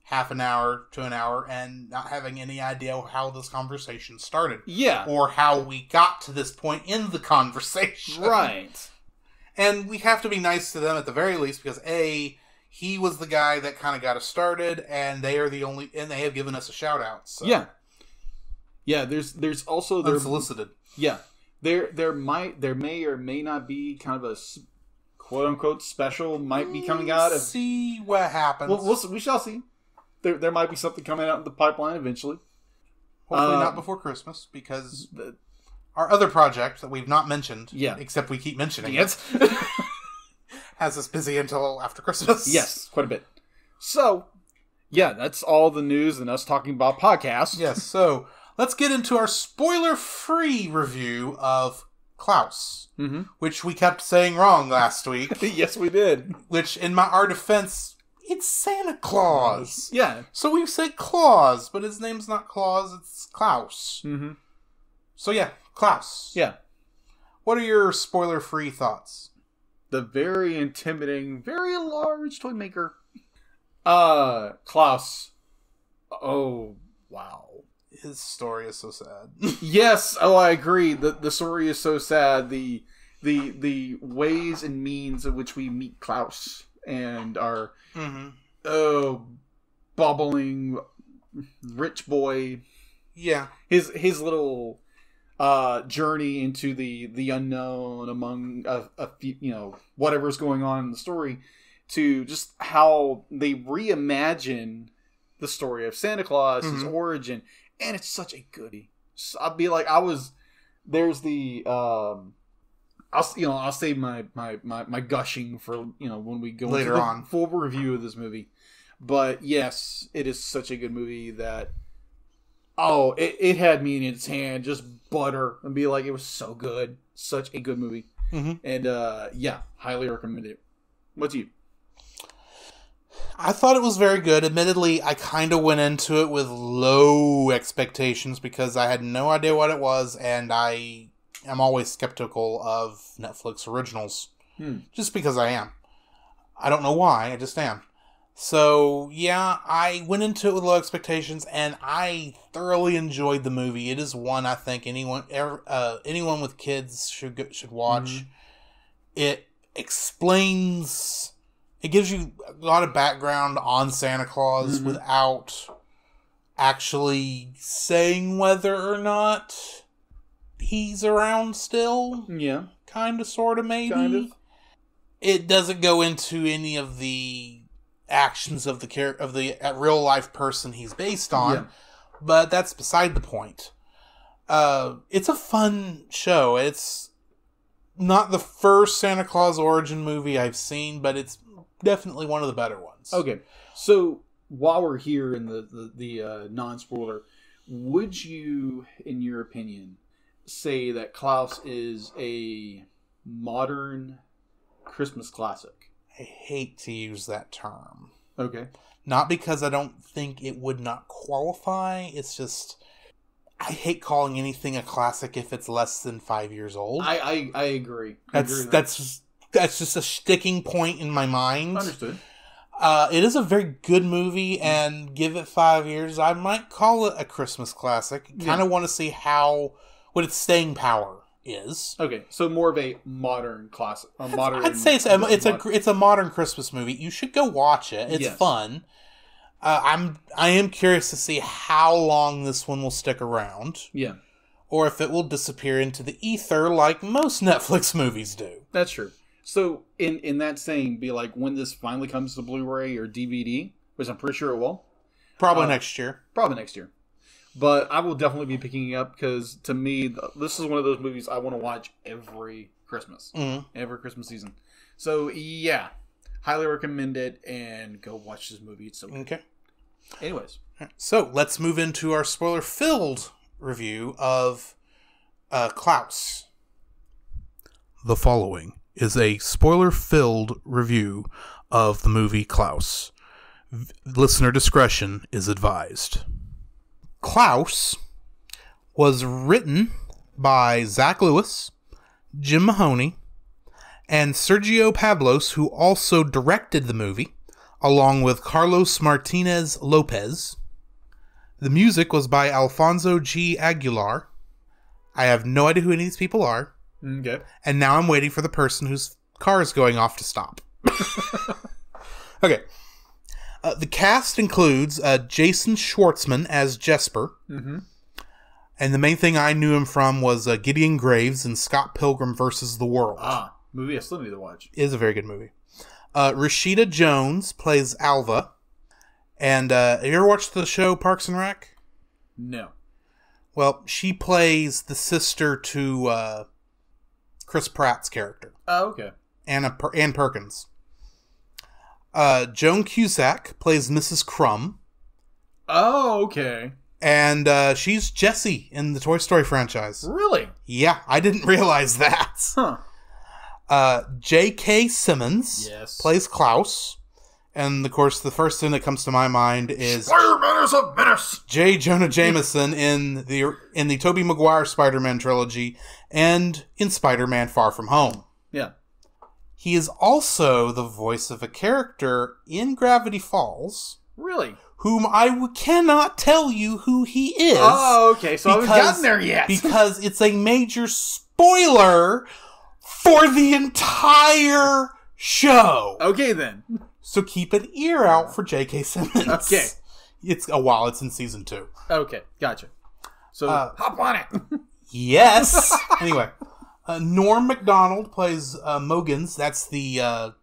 half an hour to an hour and not having any idea how this conversation started. Yeah. Or how we got to this point in the conversation. Right. And we have to be nice to them at the very least because, A, he was the guy that kind of got us started, and they are the only... And they have given us a shout-out. So. Yeah. Yeah, there's also... Unsolicited. Yeah. There may or may not be kind of a quote unquote special might be coming out of. See what happens. We shall see. there might be something coming out in the pipeline eventually. Hopefully not before Christmas, because our other project that we've not mentioned, except we keep mentioning it, has us busy until after Christmas. Yes, quite a bit. So, yeah, that's all the news and us talking about podcasts. Yes, so let's get into our spoiler-free review of Klaus, which we kept saying wrong last week. Yes, we did. Which, in our defense, it's Santa Claus. Yeah. So we said Claus, but his name's not Claus, it's Klaus. Mm-hmm. So yeah, Klaus. Yeah. What are your spoiler-free thoughts? The very intimidating, very large toy maker. Klaus. Oh, wow. His story is so sad. Yes, I agree. The story is so sad. The ways and means in which we meet Klaus and our bubbling rich boy. Yeah. His little journey into the unknown among a few, whatever's going on in the story, to just how they reimagine the story of Santa Claus, his origin, and it's such a goodie. So I'll be like, there's the I'll save my gushing for when we go later into the on full review of this movie. But yes, it is such a good movie that it had me in its hand, just butter, and be like, it was so good, such a good movie, and highly recommend it. What's you? I thought it was very good. Admittedly, I kind of went into it with low expectations because I had no idea what it was, and I am always skeptical of Netflix originals. Just because I am. I don't know why, I just am. So, yeah, I went into it with low expectations, and I thoroughly enjoyed the movie. It is one I think anyone with kids should watch. It explains... It gives you a lot of background on Santa Claus without actually saying whether or not he's around still. Yeah. Kind of, sort of, maybe. Kind of. It doesn't go into any of the actions of the real life person he's based on, but that's beside the point. It's a fun show. It's not the first Santa Claus origin movie I've seen, but it's definitely one of the better ones. Okay, so while we're here in the non-spoiler, would you, in your opinion, say that Klaus is a modern Christmas classic? I hate to use that term. Okay. Not because I don't think it would not qualify. It's just, I hate calling anything a classic if it's less than 5 years old. I agree. That's just a sticking point in my mind. Understood. It is a very good movie, and give it 5 years, I might call it a Christmas classic. Kind of want to see what its staying power is. Okay, so more of a modern classic. I'd say it's a modern Christmas movie. You should go watch it. It's fun. I am curious to see how long this one will stick around. Yeah. Or if it will disappear into the ether like most Netflix movies do. That's true. So, in that saying, be like, when this finally comes to Blu-ray or DVD, which I'm pretty sure it will. Probably next year. Probably next year. But I will definitely be picking it up, because to me, this is one of those movies I want to watch every Christmas. Every Christmas season. So, yeah. Highly recommend it, and go watch this movie. It's so good. Okay. Anyways. So, let's move into our spoiler-filled review of Klaus. The following is a spoiler-filled review of the movie Klaus. Listener discretion is advised. Klaus was written by Zach Lewis, Jim Mahoney, and Sergio Pablos, who also directed the movie, along with Carlos Martinez Lopez. The music was by Alfonso G. Aguilar. I have no idea who any of these people are. Okay. And now I'm waiting for the person whose car is going off to stop. Okay. The cast includes Jason Schwartzman as Jesper. And the main thing I knew him from was Gideon Graves in Scott Pilgrim vs. the World. Movie I still need to watch. It is a very good movie. Rashida Jones plays Alva. And have you ever watched the show Parks and Rec? No. Well, she plays the sister to Chris Pratt's character. Oh, okay. Ann Perkins. Joan Cusack plays Mrs. Crumb. Oh, okay. And she's Jessie in the Toy Story franchise. Really? Yeah, I didn't realize that. Huh. J.K. Simmons plays Klaus. And, of course, the first thing that comes to my mind is Spider-Man is a menace! J. Jonah Jameson in the Tobey Maguire Spider-Man trilogy and in Spider-Man Far From Home. Yeah. He is also the voice of a character in Gravity Falls. Really? Whom I cannot tell you who he is. Oh, okay. So I haven't gotten there yet. Because it's a major spoiler for the entire show. Okay, then. So keep an ear out for J.K. Simmons. Okay. It's in season 2. Okay, gotcha. So hop on it. Yes. Anyway, Norm Macdonald plays Mogans. That's the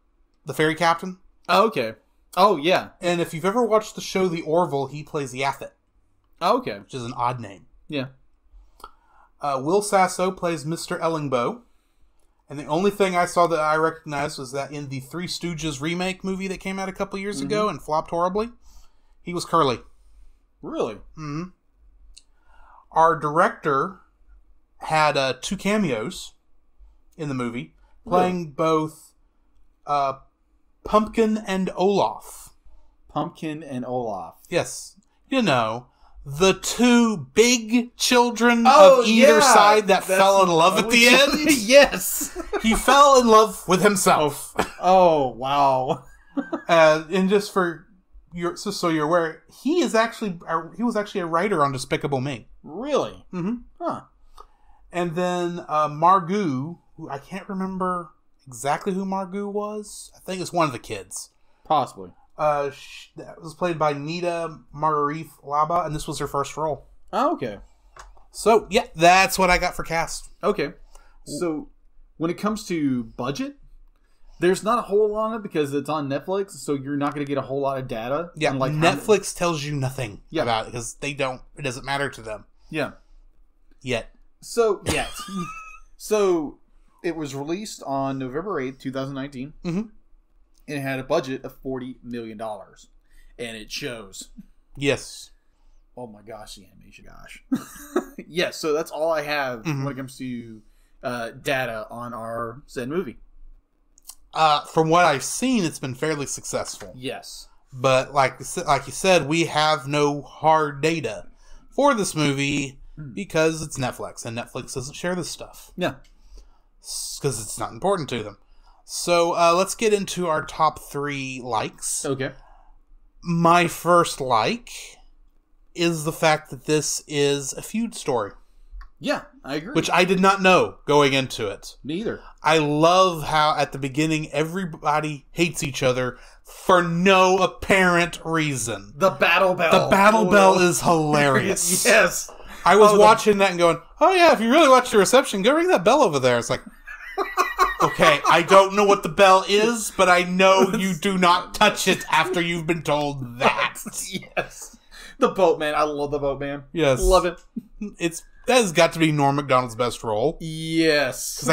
ferry captain. Oh, okay. Oh, yeah. And if you've ever watched the show The Orville, he plays Yaphet. Oh, okay. Which is an odd name. Yeah. Will Sasso plays Mr. Ellingbo. And the only thing I saw that I recognized was that in the Three Stooges remake movie that came out a couple years ago and flopped horribly, he was Curly. Really? Mm-hmm. Our director had 2 cameos in the movie, playing both Pumpkin and Olaf. Pumpkin and Olaf. Yes. You know, the 2 big children of either side that fell in love at the end. Yes. He fell in love with himself. Oh, wow. And just so you're aware, he was actually a writer on Despicable Me. Really? Mm-hmm. Huh. And then Margoo, who I can't remember exactly who Margoo was. I think it's one of the kids. Possibly. That was played by Nita Margarith Laba, and this was her first role. Oh, okay. So, yeah, that's what I got for cast. Okay. So, when it comes to budget, there's not a whole lot on it because it's on Netflix, so you're not going to get a whole lot of data. Yeah, Netflix tells you nothing about it because it doesn't matter to them. Yeah. Yet. So, so, it was released on November 8th, 2019. Mm-hmm. And it had a budget of $40 million. And it shows. Yes. Oh my gosh, the animation, gosh. Yes, so that's all I have when it comes to data on our said movie. From what I've seen, it's been fairly successful. Yes. But like you said, we have no hard data for this movie because it's Netflix, and Netflix doesn't share this stuff. Yeah. Because it's not important to them. So let's get into our top 3 likes. Okay. My first like is the fact that this is a feud story. Yeah, I agree. Which I did not know going into it. Me either. I love how at the beginning everybody hates each other for no apparent reason. The battle bell. The battle bell is hilarious. Yes. I was watching that and going, oh yeah, if you really watch the reception, go ring that bell over there. It's like... Okay, I don't know what the bell is, but I know you do not touch it after you've been told that. Yes. The Boatman. I love the Boatman. Yes. Love it. That has got to be Norm Macdonald's best role. Yes.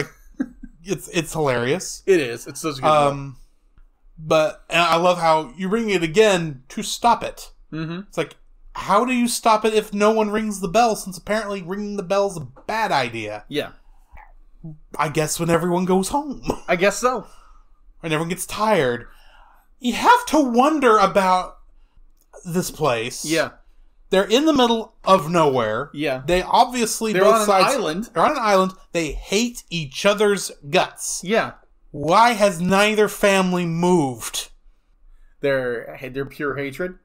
It's hilarious. It is. It's such a good role. But and I love how you ring it again to stop it. Mm-hmm. It's like, how do you stop it if no one rings the bell, since apparently ringing the bell is a bad idea? Yeah. I guess when everyone goes home. I guess so. When everyone gets tired. You have to wonder about this place. Yeah. They're in the middle of nowhere. Yeah. They obviously They're both on sides. an island. They're on an island. They hate each other's guts. Yeah. Why has neither family moved? They're pure hatred.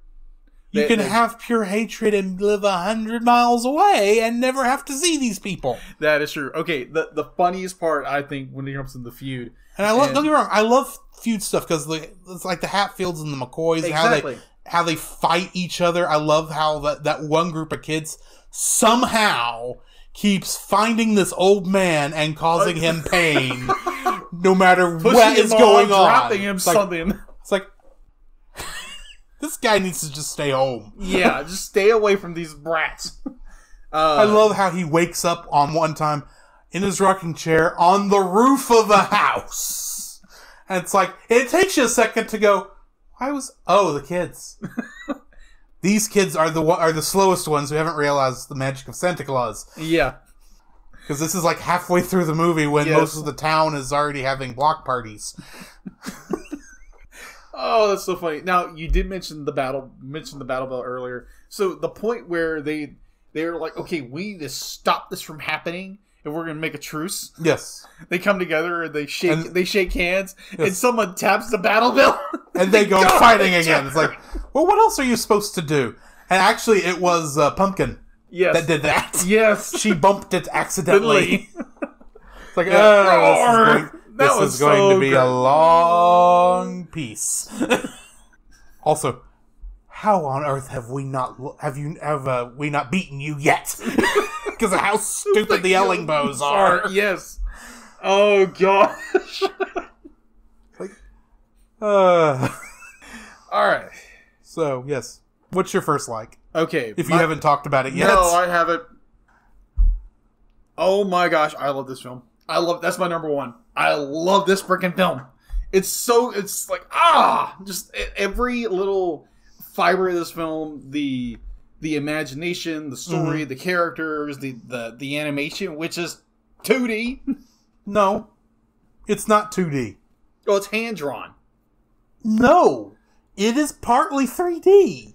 You can have pure hatred and live 100 miles away and never have to see these people. That is true. Okay, the funniest part, I think, when it comes to the feud. And don't get me wrong, I love feud stuff because it's like the Hatfields and the McCoys. Exactly. And how they fight each other. I love how that one group of kids somehow keeps finding this old man and causing him pain no matter what is going on. Dropping him something. It's like... This guy needs to just stay home. Yeah, just stay away from these brats. I love how he wakes up on one time in his rocking chair on the roof of a house. And it's like, it takes you a second to go, the kids. These kids are the slowest ones who haven't realized the magic of Santa Claus. Yeah. Because this is like halfway through the movie when most of the town is already having block parties. Oh, that's so funny. Now, you did mention the battle bell earlier. So the point where they're like, okay, we need to stop this from happening, and we're going to make a truce. Yes. They come together and they shake hands, and someone taps the battle bell. And they go fighting again. It's like, well, what else are you supposed to do? And actually, it was Pumpkin that did that. Yes. She bumped it accidentally. It's like, this is going to be a long piece. Also, how on earth have we not beaten you yet? Because of how stupid the Ellingbows are. Yes. Oh gosh. All right. So yes, what's your first like? Okay, if you haven't talked about it yet. No, I haven't. Oh my gosh, I love this film. That's my number one. I love this freaking film. It's like, just every little fiber of this film, the imagination, the story, the characters, the animation, which is 2D. No, it's not 2D. Oh, it's hand-drawn. No, it is partly 3D.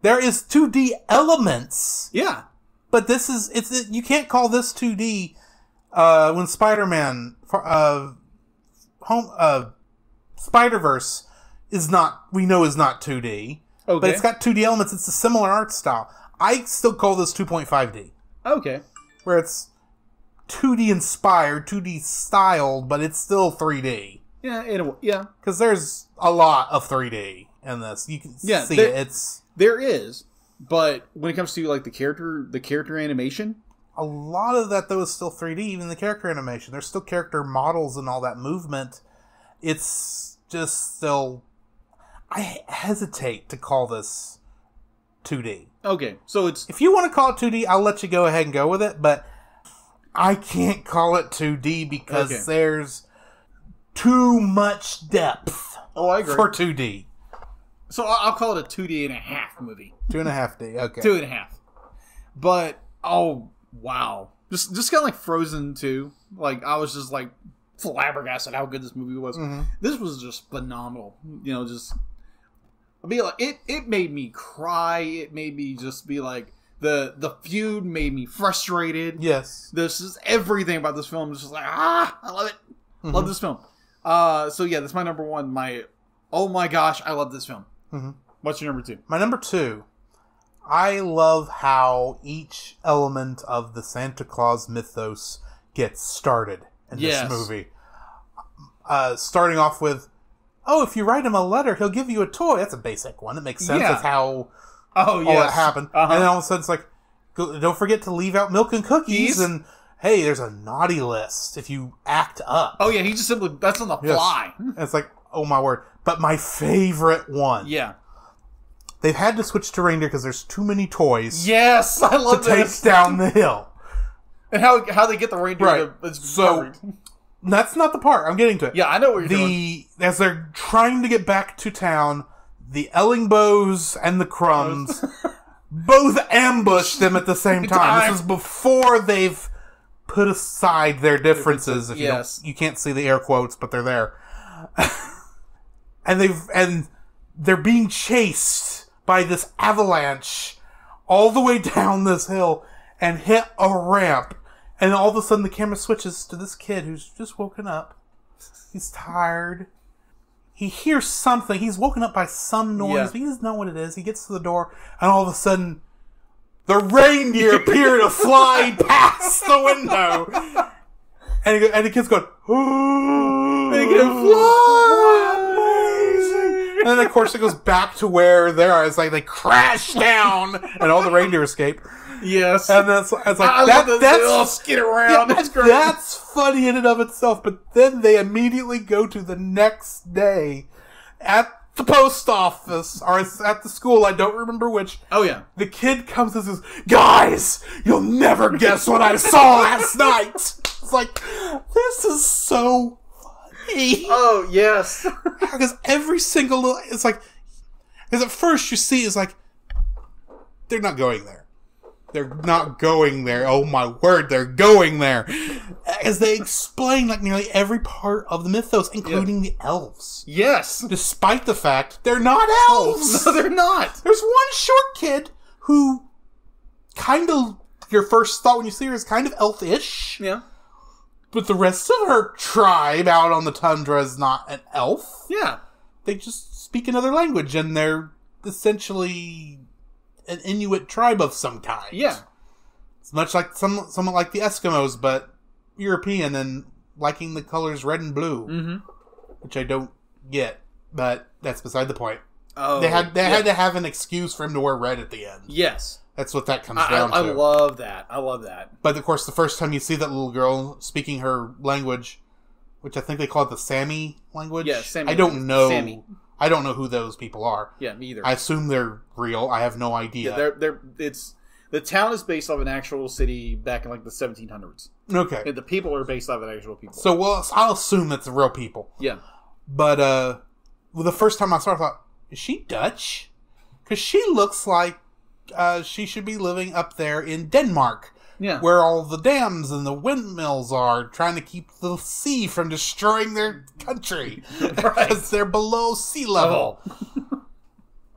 There is 2D elements. Yeah. But you can't call this 2D when Spider-Man Spider-Verse is not 2D. Okay. But it's got 2D elements. It's a similar art style. I still call this 2.5D. Okay. Where it's 2D inspired, 2D styled, but it's still 3D. Yeah. Because there's a lot of 3D in this. You can see it. There is, but when it comes to like the character animation, a lot of that though is still 3D. Even the character animation, there's still character models and all that movement. It's just still. I hesitate to call this 2D. Okay, so if you want to call it 2D, I'll let you go ahead and go with it, but I can't call it 2D because there's too much depth. Oh, I agree. For 2D. So I'll call it a 2D and a half movie. 2.5D, okay. 2.5. But, oh, wow. Just kind of like Frozen 2. Like, I was just like flabbergasted how good this movie was. Mm-hmm. This was just phenomenal. It made me cry. It made me just be like, the feud made me frustrated. Yes. This is everything about this film. It's just like, I love it. Mm-hmm. Love this film. So yeah, that's my number one. Oh my gosh, I love this film. Mm-hmm. What's your number two? My number two, I love how each element of the Santa Claus mythos gets started in this movie. Starting off with, if you write him a letter, he'll give you a toy. That's a basic one. It makes sense of how all that happened. Uh-huh. And then all of a sudden it's like, don't forget to leave out milk and cookies. And hey, there's a naughty list if you act up. Oh yeah, he just simply, that's on the fly. And it's like, oh my word. But my favorite one. Yeah. They've had to switch to reindeer because there's too many toys. Yes, I love to take down the hill. And how they get the reindeer covered. That's not the part. I'm getting to it. Yeah, I know what you're doing. As they're trying to get back to town, the Ellingbows and the Crumbs both ambush them at the same time. This is before they've put aside their differences. If you can't see the air quotes, but they're there. And they're being chased by this avalanche all the way down this hill and hit a ramp. And all of a sudden the camera switches to this kid who's just woken up. He's tired. He hears something. He's woken up by some noise, but he doesn't know what it is. He gets to the door, and all of a sudden, the reindeer appear to fly past the window. And the kid's going, they can fly! Amazing! And then, of course, it goes back to where they are. It's like they crash down, and all the reindeer escape. Yes. And that's like, that's skid around. Yeah, that's great. That's funny in and of itself, but then they immediately go to the next day at the post office, or it's at the school, I don't remember which. Oh, yeah. The kid comes and says, guys, you'll never guess what I saw last night. It's like, this is so funny. Oh, yes. Because every single little, it's like, because at first you see, it's like, they're not going there. They're not going there. Oh my word, they're going there. As they explain like nearly every part of the mythos, including the elves. Yes. Despite the fact they're not elves. No, they're not. There's one short kid who kind of, your first thought when you see her is kind of elfish. Yeah. But the rest of her tribe out on the tundra is not an elf. Yeah. They just speak another language and they're essentially an Inuit tribe of some kind. Yeah. It's much like somewhat like the Eskimos, but European and liking the colors red and blue. Mm-hmm. Which I don't get, but that's beside the point. Oh, they had to have an excuse for him to wear red at the end. Yes. That's what that comes down to. I love that. I love that. But of course, the first time you see that little girl speaking her language, which I think they call it the Sami language. Yeah, Sami. I don't know. Sami. I don't know who those people are. Yeah, me either. I assume they're real. I have no idea. Yeah, the town is based off an actual city back in like the 1700s. Okay. And the people are based off of actual people. So, well, I'll assume it's real people. Yeah. But the first time I saw her, I thought, is she Dutch? Because she looks like she should be living up there in Denmark. Yeah. Where all the dams and the windmills are, trying to keep the sea from destroying their country. Because they're below sea level. Oh.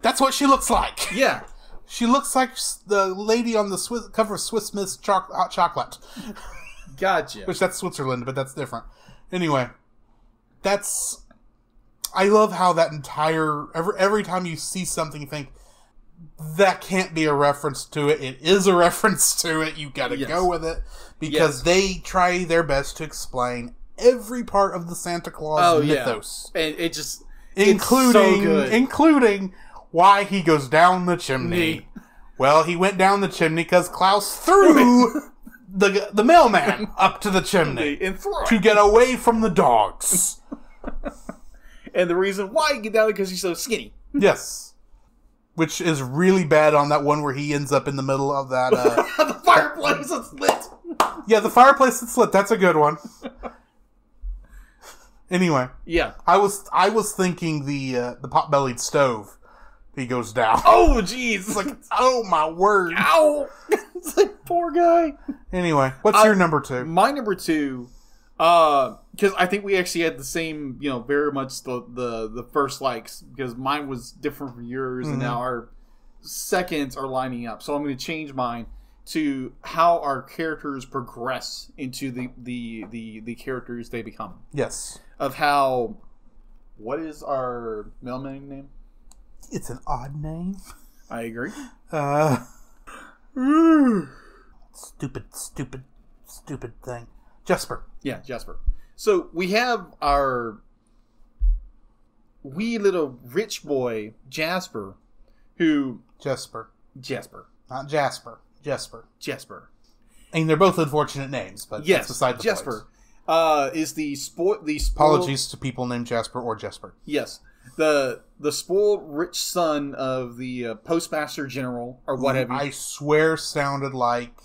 That's what she looks like. Yeah. She looks like the lady on the cover of Swiss Miss Hot Chocolate. Gotcha. Which that's Switzerland, but that's different. Anyway, I love how that entire... Every time you see something, you think, that can't be a reference to it. It is a reference to it. You gotta go with it. Because they try their best to explain every part of the Santa Claus mythos. And it just... Including why he goes down the chimney. Well, he went down the chimney because Klaus threw the mailman up to the chimney to get away from the dogs. And the reason why he get down there because he's so skinny. Yes. Which is really bad on that one where he ends up in the middle of that... the fireplace that's lit. Yeah, the fireplace that's lit. That's a good one. Anyway. Yeah. I was thinking the pot-bellied stove. He goes down. Oh, jeez. It's like, oh my word. Ow. It's like, poor guy. Anyway, what's your number 2? My number 2... because I think we actually had the same, very much the first likes, because mine was different from yours, and now our seconds are lining up. So I'm going to change mine to how our characters progress into the characters they become. Yes. Of how, what is our mailman name? It's an odd name. I agree. Stupid thing. Jasper. Yeah, Jasper. So we have our wee little rich boy, Jasper, who... Jasper. Not Jasper. Jasper. And they're both unfortunate names, but that's beside the Jasper. Is the spoiled... Apologies to people named Jasper or Jesper. Yes. The spoiled rich son of the postmaster general, or what have you. I swear sounded like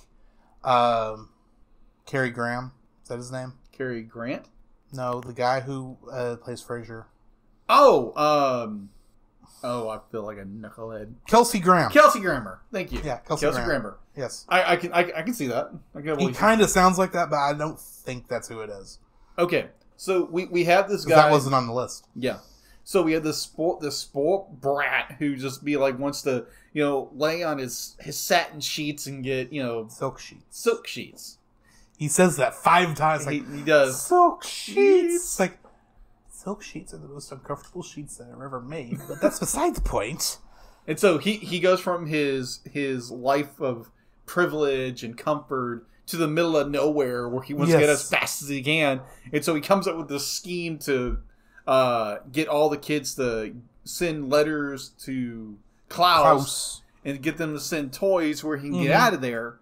Cary Graham. Is that his name? Cary Grant? No, the guy who plays Frasier. I feel like a knucklehead. Kelsey Grammer. Thank you. Yeah, Kelsey Grammer. Yes. I can see that. He kind of sounds like that, but I don't think that's who it is. Okay, so we have this guy. That wasn't on the list. Yeah. So we have this spoiled brat who just wants to, lay on his satin sheets and get, silk sheets. He says that 5 times. He does. Silk sheets. Like, silk sheets are the most uncomfortable sheets that I've ever made. But that's beside the point. And so he goes from his life of privilege and comfort to the middle of nowhere where he wants to get as fast as he can. And so he comes up with this scheme to get all the kids to send letters to Klaus and get them to send toys where he can get out of there.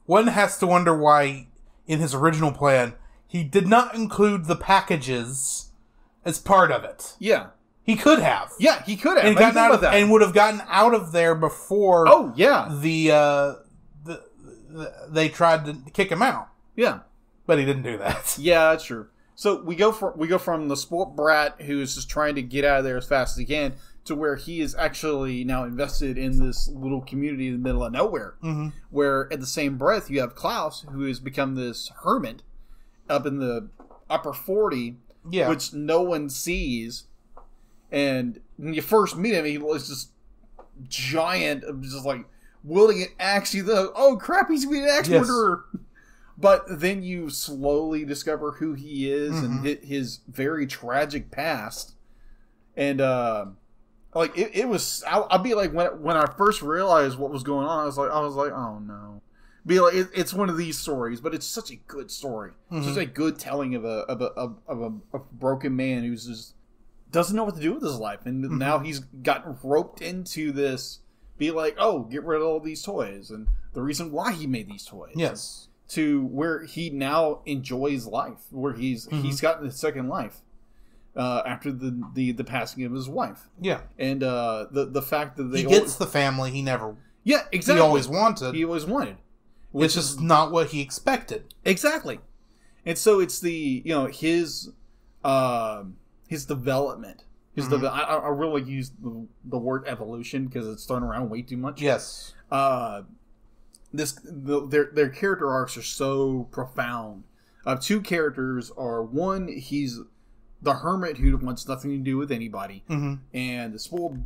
One has to wonder why, in his original plan, he did not include the packages as part of it. Yeah. He could have. Yeah, he could have. And, gotten out of, and would have gotten out of there before they tried to kick him out. Yeah. But he didn't do that. Yeah, that's true. So we go from the spoiled brat who's just trying to get out of there as fast as he can to where he is actually now invested in this little community in the middle of nowhere. Mm-hmm. Where at the same breath you have Klaus, who has become this hermit up in the upper 40, which no one sees. And when you first meet him, he was just giant, just like wielding an axe. You thought, oh crap, he's being an axe murderer. But then you slowly discover who he is and his very tragic past. And like it was, I'll be like when I first realized what was going on, I was like, oh no. Be like, it's one of these stories, but it's such a good story. Mm-hmm. Such a good telling of a broken man who's just doesn't know what to do with his life, and now he's gotten roped into this. Be like, oh, get rid of all these toys, and the reason why he made these toys. Yes, to where he now enjoys life, where he's gotten a second life after the passing of his wife. Yeah, and the fact that he gets the family he never. Yeah, exactly. He always wanted. Which is just not what he expected. Exactly, and so it's his development. I really use the word evolution because it's thrown around way too much. Yes. Their character arcs are so profound. Two characters are, one, he's the hermit who wants nothing to do with anybody, and the spoiled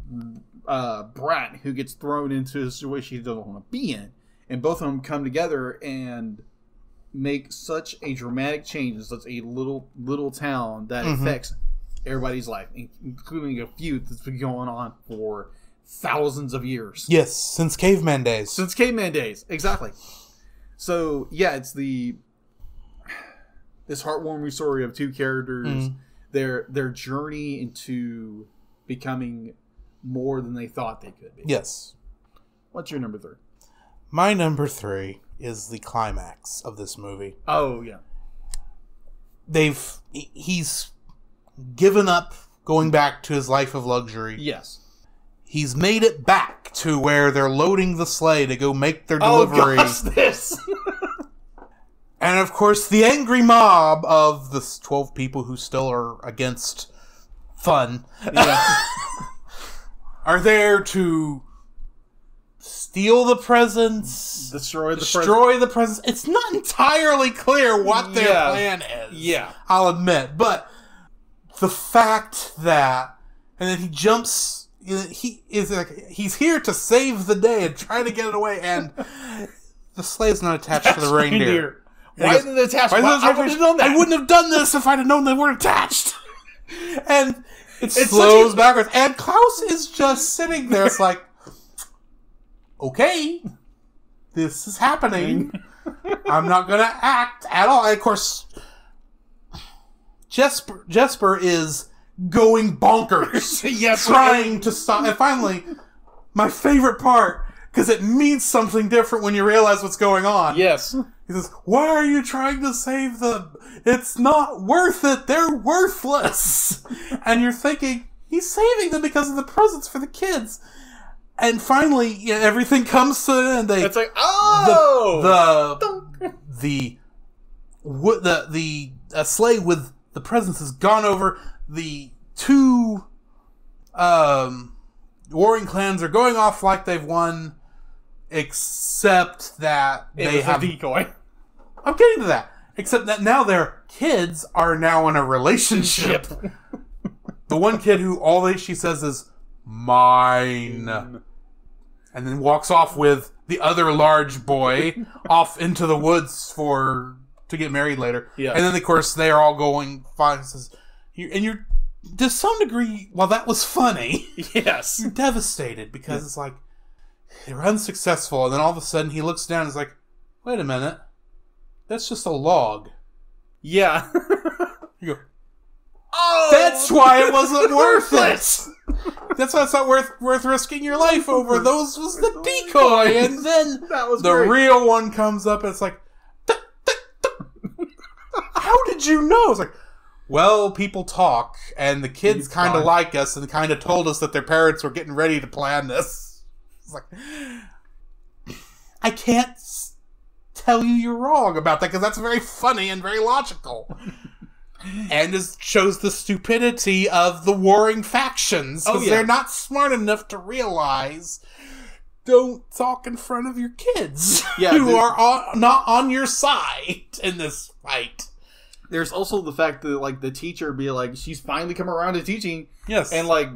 brat who gets thrown into a situation he doesn't want to be in. And both of them come together and make such a dramatic change in such a little town that affects everybody's life, including a feud that's been going on for thousands of years. Yes, since caveman days. Since caveman days, exactly. So yeah, it's this heartwarming story of two characters, their journey into becoming more than they thought they could be. Yes. What's your number 3? My number 3 is the climax of this movie. Oh yeah. He's given up going back to his life of luxury. Yes. He's made it back to where they're loading the sleigh to go make their delivery. Oh, gosh, this! And, of course, the angry mob of the 12 people who still are against fun are there to steal the presents, destroy the presents. It's not entirely clear what their plan is. Yeah. I'll admit. But the fact that... And then he jumps... He's here to save the day and trying to get it away, and the sleigh's not attached to the reindeer. Why isn't it attached? I wouldn't have done that. I wouldn't have done this if I'd have known they weren't attached. And it slows backwards, and Klaus is just sitting there. It's like, okay, this is happening. I'm not going to act at all. And of course, Jesper is going bonkers, trying to stop. And finally, my favorite part, because it means something different when you realize what's going on. Yes. He says, why are you trying to save them? It's not worth it. They're worthless. And you're thinking, he's saving them because of the presents for the kids. And finally, everything comes to an end. It's like, oh! The sleigh with the presents has gone over. The two warring clans are going off like they've won, except that they have a decoy. I'm getting to that. Except that now their kids are now in a relationship. The one kid who she says is mine, and then walks off with the other large boy off into the woods to get married later. Yeah. And then of course they are all going fine. And you're, to some degree, while that was funny, yes, you're devastated because it's like they were unsuccessful, and then all of a sudden he looks down and is like, wait a minute, that's just a log. Yeah. You go, oh, that's why it wasn't worth it. That's why it's not worth risking your life over. Those was the decoy, and then the real one comes up and it's like, how did you know? It's like, well, people talk, and the kids kind of like us and kind of told us that their parents were getting ready to plan this. It's like, I can't tell you you're wrong about that, because that's very funny and very logical. And it shows the stupidity of the warring factions, because they're not smart enough to realize, don't talk in front of your kids who are not on your side in this fight. There's also the fact that, like, the teacher be like, she's finally come around to teaching. Yes. And, like,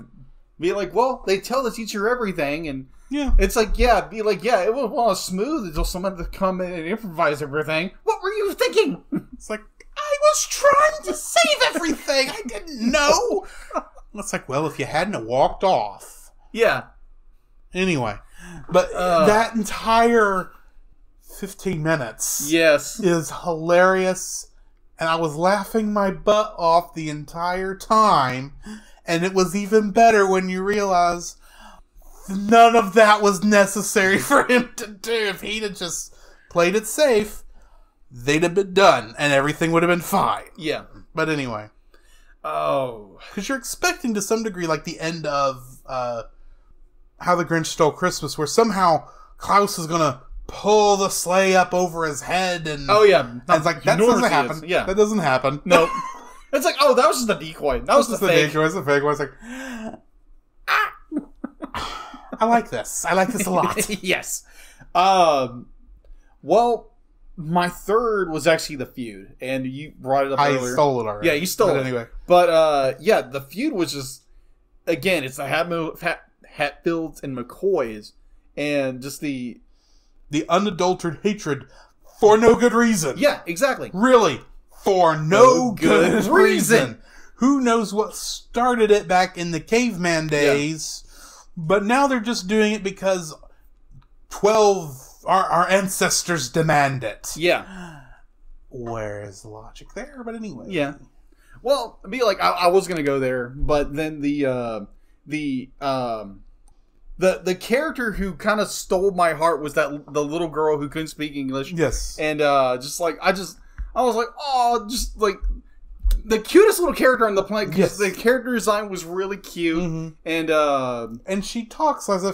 be like, well, they tell the teacher everything. And it's like, be like, it was all smooth until someone to come in and improvise everything. What were you thinking? It's like, I was trying to save everything. I didn't know. It's like, well, if you hadn't walked off. Yeah. Anyway. But that entire 15 minutes is hilarious. And I was laughing my butt off the entire time. And it was even better when you realize none of that was necessary for him to do. If he'd have just played it safe, they'd have been done. And everything would have been fine. Yeah. But anyway. Oh. Because you're expecting to some degree like the end of How the Grinch Stole Christmas, where somehow Klaus is going to pull the sleigh up over his head, and and it's like, that doesn't happen. Yeah, that doesn't happen. No, it's like, oh, that was just a decoy. That was just the fake. Decoy. It's a fake one. It's like, I like this. I like this a lot. Yes. Well, my third was actually the feud, and you brought it up earlier. I stole it already. Yeah, you stole it anyway. But the feud was just, again, it's the Hatfields and McCoys, and just the unadulterated hatred for no good reason. Yeah, exactly. Really, for no good reason. Who knows what started it back in the caveman days, but now they're just doing it because 12 our ancestors demand it. Yeah. Where is the logic there? But anyway. Yeah. Well, I was going to go there, but then the character who kind of stole my heart was the little girl who couldn't speak English. Yes. And I was like, oh, just like the cutest little character on the planet. Because the character design was really cute. Mm-hmm. And she talks as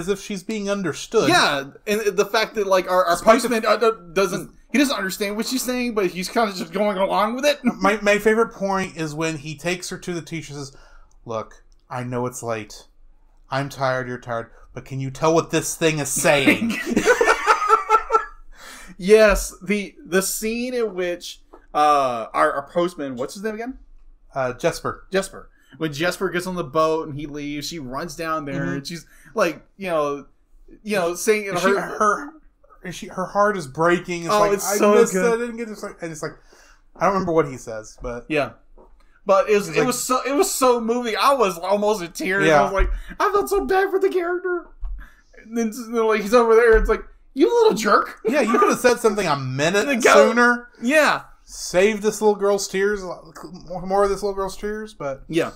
if she's being understood. Yeah. And the fact that like our postman doesn't understand what she's saying, but he's kind of just going along with it. My favorite point is when he takes her to the teacher and says, look, I know it's late. I'm tired, you're tired, but can you tell what this thing is saying? Yes, the scene in which our postman, what's his name again? Jesper. When Jesper gets on the boat and he leaves, she runs down there and she's like, saying her heart is breaking. It's so good. I didn't get this. And it's like, I don't remember what he says, but yeah. But it was so moving. I was almost in tears. Yeah. I was like, I felt so bad for the character. And then like he's over there. It's like, you little jerk. Yeah, you could have said something a minute sooner. Yeah, save this little girl's tears. More of this little girl's tears. But yeah,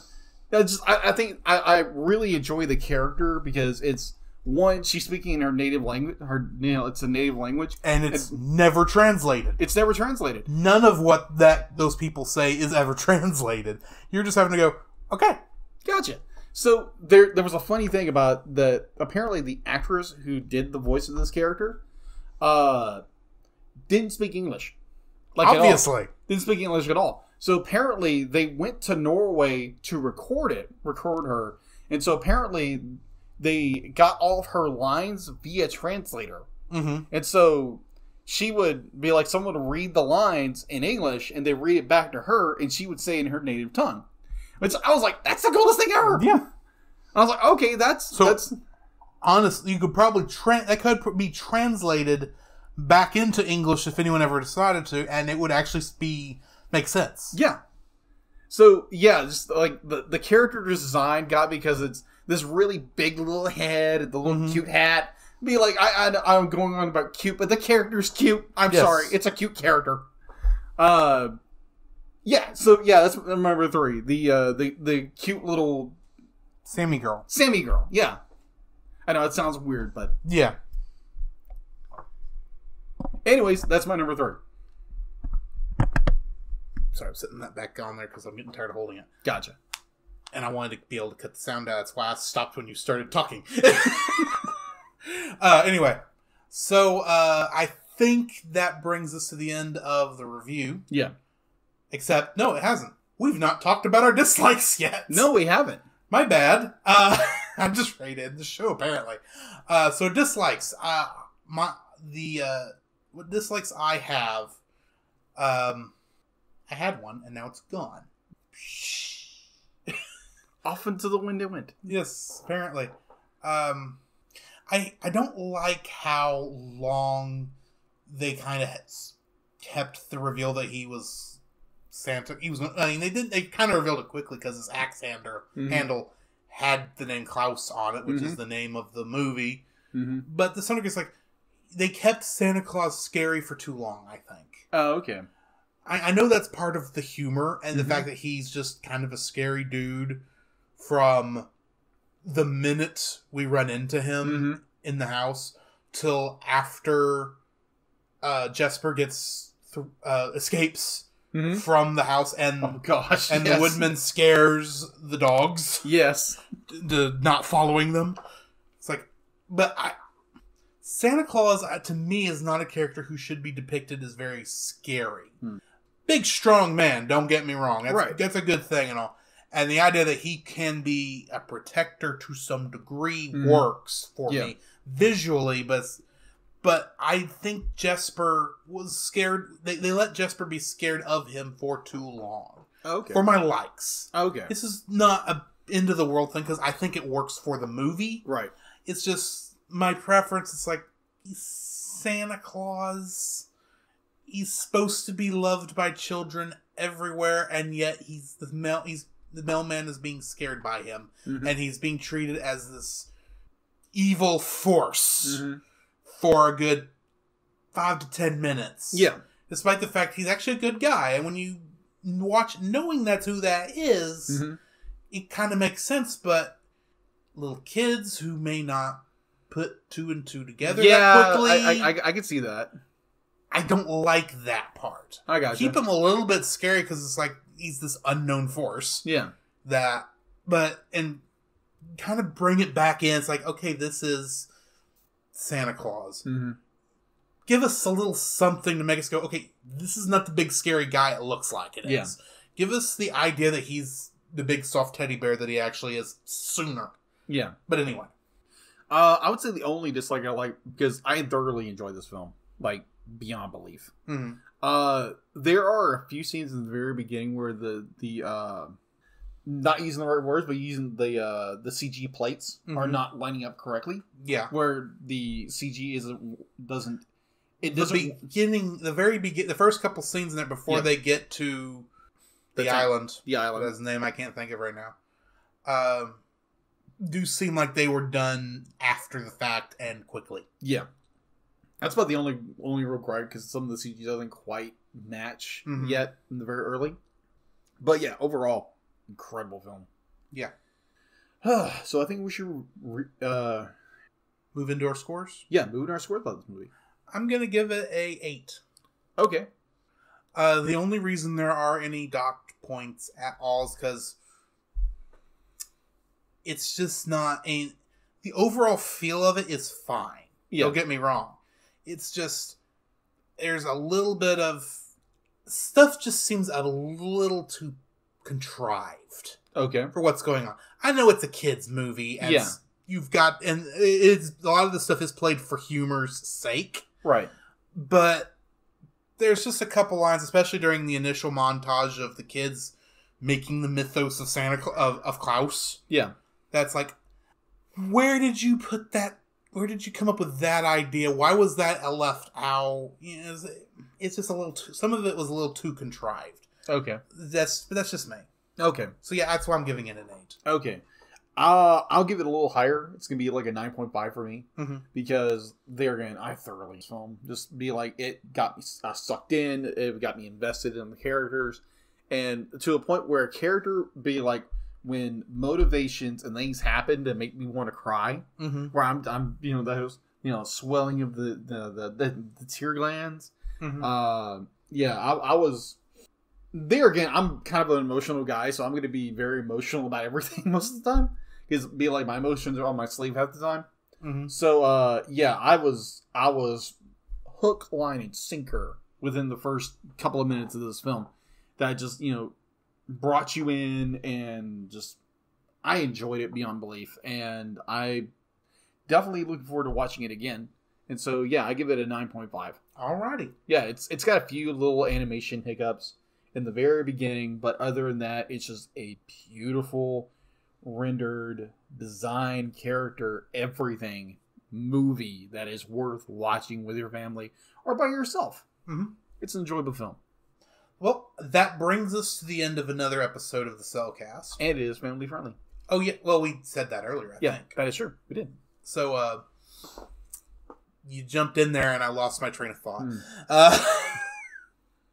I think I really enjoy the character because it's one, she's speaking in her native language. It's a native language, and it's never translated. None of what those people say is ever translated. You're just having to go, okay, gotcha. So there was a funny thing about apparently the actress who did the voice of this character, didn't speak English. Obviously, didn't speak English at all. So apparently they went to Norway to record her, and so apparently they got all of her lines via translator. Mm-hmm. And so she would be like, someone would read the lines in English and they read it back to her and she would say in her native tongue. Which I was like, that's the coolest thing ever. Yeah. I was like, okay, that's honestly, you could probably that could be translated back into English if anyone ever decided to, and it would actually make sense. Yeah. So yeah, just like the character design got me because it's this really big little head, the little cute hat. Be like, I'm going on about cute, but the character's cute. I'm sorry, it's a cute character. Yeah. So yeah, that's number 3. The cute little Sammy girl. Yeah. I know it sounds weird, but yeah. Anyways, that's my number 3. Sorry, I'm sitting that back on there because I'm getting tired of holding it. Gotcha. And I wanted to be able to cut the sound out. That's why I stopped when you started talking. Anyway, so I think that brings us to the end of the review. Yeah. Except, no, it hasn't. We've not talked about our dislikes yet. No, we haven't. My bad. I'm just rated the show, apparently. So dislikes. What dislikes I have, I had one, and now it's gone. Off into the wind it went. Yes, apparently. I don't like how long they kind of kept the reveal that he was Santa. They kind of revealed it quickly because his axe handle had the name Klaus on it, which is the name of the movie. Mm-hmm. But the Sonic is like, they kept Santa Claus scary for too long, I think. Oh, okay. I know that's part of the humor and the fact that he's just kind of a scary dude from the minute we run into him in the house till after Jesper escapes from the house and the woodman scares the dogs. Yes. Not following them. It's like, but Santa Claus, to me, is not a character who should be depicted as very scary. Big, strong man, don't get me wrong. That's a good thing and all. And the idea that he can be a protector to some degree works for me visually, but I think Jesper was scared. They let Jesper be scared of him for too long. Okay. For my likes. Okay. This is not a end of the world thing because I think it works for the movie. Right. It's just my preference. It's like, he's Santa Claus. He's supposed to be loved by children everywhere, and yet the mailman is being scared by him, and he's being treated as this evil force for a good 5 to 10 minutes. Yeah. Despite the fact he's actually a good guy, and when you watch, knowing that's who that is, it kind of makes sense, but little kids who may not put two and two together that quickly. I can see that. I don't like that part. I got Keep him a little bit scary because it's like he's this unknown force. Yeah. And kind of bring it back in. It's like, okay, this is Santa Claus. Give us a little something to make us go, okay, this is not the big scary guy it looks like it is. Yeah. Give us the idea that he's the big soft teddy bear that he actually is sooner. Yeah. But anyway. I would say the only dislike I like, because I thoroughly enjoyed this film, like, beyond belief. There are a few scenes in the very beginning where the not using the right words, but using the CG plates are not lining up correctly. Yeah. Where the CG doesn't the first couple scenes in it before they get to the island. The island. That's his name I can't think of right now. Do seem like they were done after the fact and quickly. Yeah. That's about the only real gripe, because some of the CG doesn't quite match yet in the very early. But yeah, overall, incredible film. Yeah. So I think we should move into our scores. Yeah, move into our scores about this movie. I'm gonna give it a 8. Okay. The only reason there are any docked points at all is because it's just not the overall feel of it is fine. Yeah. Don't get me wrong. It's just, there's a little bit of stuff just seems a little too contrived. Okay. For what's going on. I know it's a kid's movie, and it's a lot of the stuff is played for humor's sake. Right. But there's just a couple lines, especially during the initial montage of the kids making the mythos of of Klaus. Yeah. That's like, where did you put that? Where did you come up with that idea? Why was that left out? You know, it's just a little too, some of it was a little too contrived. Okay. That's just me. Okay. So yeah, that's why I'm giving it an 8. Okay. I'll give it a little higher. It's going to be like a 9.5 for me. Because I thoroughly this film. Just be like, it got me sucked in. It got me invested in the characters. And to a point where a character be like, when motivations and things happen to make me want to cry, where I'm those swelling of the tear glands. I there again, I'm kind of an emotional guy, so I'm going to be very emotional about everything most of the time. Because be like my emotions are on my sleeve half the time. Mm-hmm. So yeah, I was hook, line, and sinker within the first couple of minutes of this film. That just brought you in, and just I enjoyed it beyond belief, and I definitely looking forward to watching it again. And so yeah, I give it a 9.5. Alrighty. Yeah, it's got a few little animation hiccups in the very beginning, but other than that, it's just a beautiful rendered design, character, everything movie that is worth watching with your family or by yourself. Mm-hmm. It's an enjoyable film. Well, that brings us to the end of another episode of the Cellcast. And it is family friendly. Oh yeah, well we said that earlier, I think. That is true. We did. So you jumped in there and I lost my train of thought.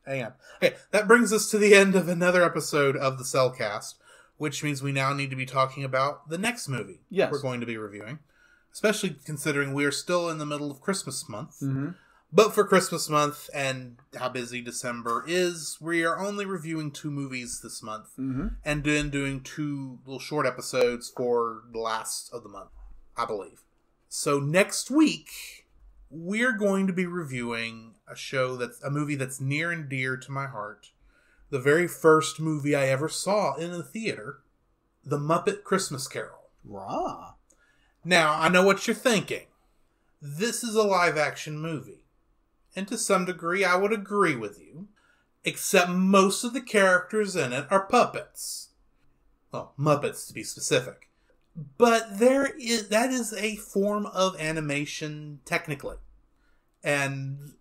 Hang on. Okay, that brings us to the end of another episode of the Cellcast, which means we now need to be talking about the next movie we're going to be reviewing. Especially considering we are still in the middle of Christmas month. Mm-hmm. But for Christmas month and how busy December is, we are only reviewing 2 movies this month. Mm-hmm. And then doing 2 little short episodes for the last of the month, I believe. So next week, we're going to be reviewing a movie that's near and dear to my heart. The very first movie I ever saw in a theater, The Muppet Christmas Carol. Rah. Now, I know what you're thinking. This is a live-action movie. And to some degree, I would agree with you. Except most of the characters in it are puppets. Well, Muppets to be specific. But that is a form of animation, technically. And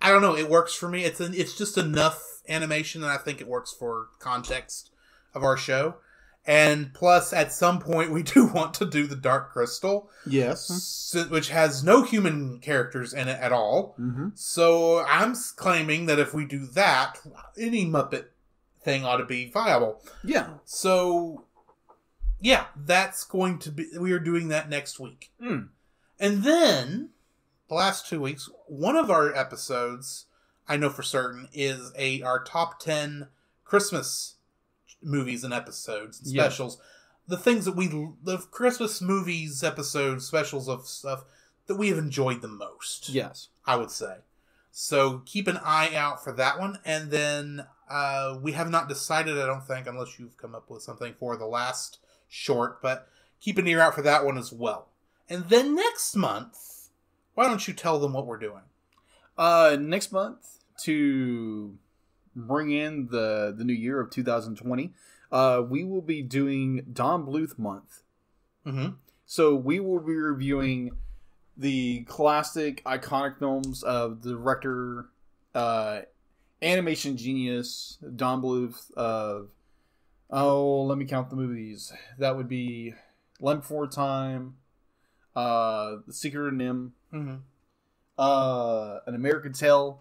I don't know, it works for me. It's just enough animation that I think it works for context of our show. And plus, at some point, we do want to do the Dark Crystal. Yes. Which has no human characters in it at all. Mm-hmm. So I'm claiming that if we do that, any Muppet thing ought to be viable. Yeah. So, yeah, that's going to be... We are doing that next week. Mm. And then, the last 2 weeks, one of our episodes, I know for certain, is our top 10 Christmas movies and episodes and specials. The things that the Christmas movies, episodes, specials of stuff that we have enjoyed the most. Yes. I would say. So keep an eye out for that one. And then we have not decided, I don't think, unless you've come up with something for the last short, but keep an ear out for that one as well. And then next month, why don't you tell them what we're doing? Next month, to bring in the new year of 2020, we will be doing Don Bluth month. Mm-hmm. So we will be reviewing the classic, iconic films of the director, animation genius, Don Bluth of, let me count the movies. That would be Land Before Time, The Secret of Nim, mm-hmm. An American Tale,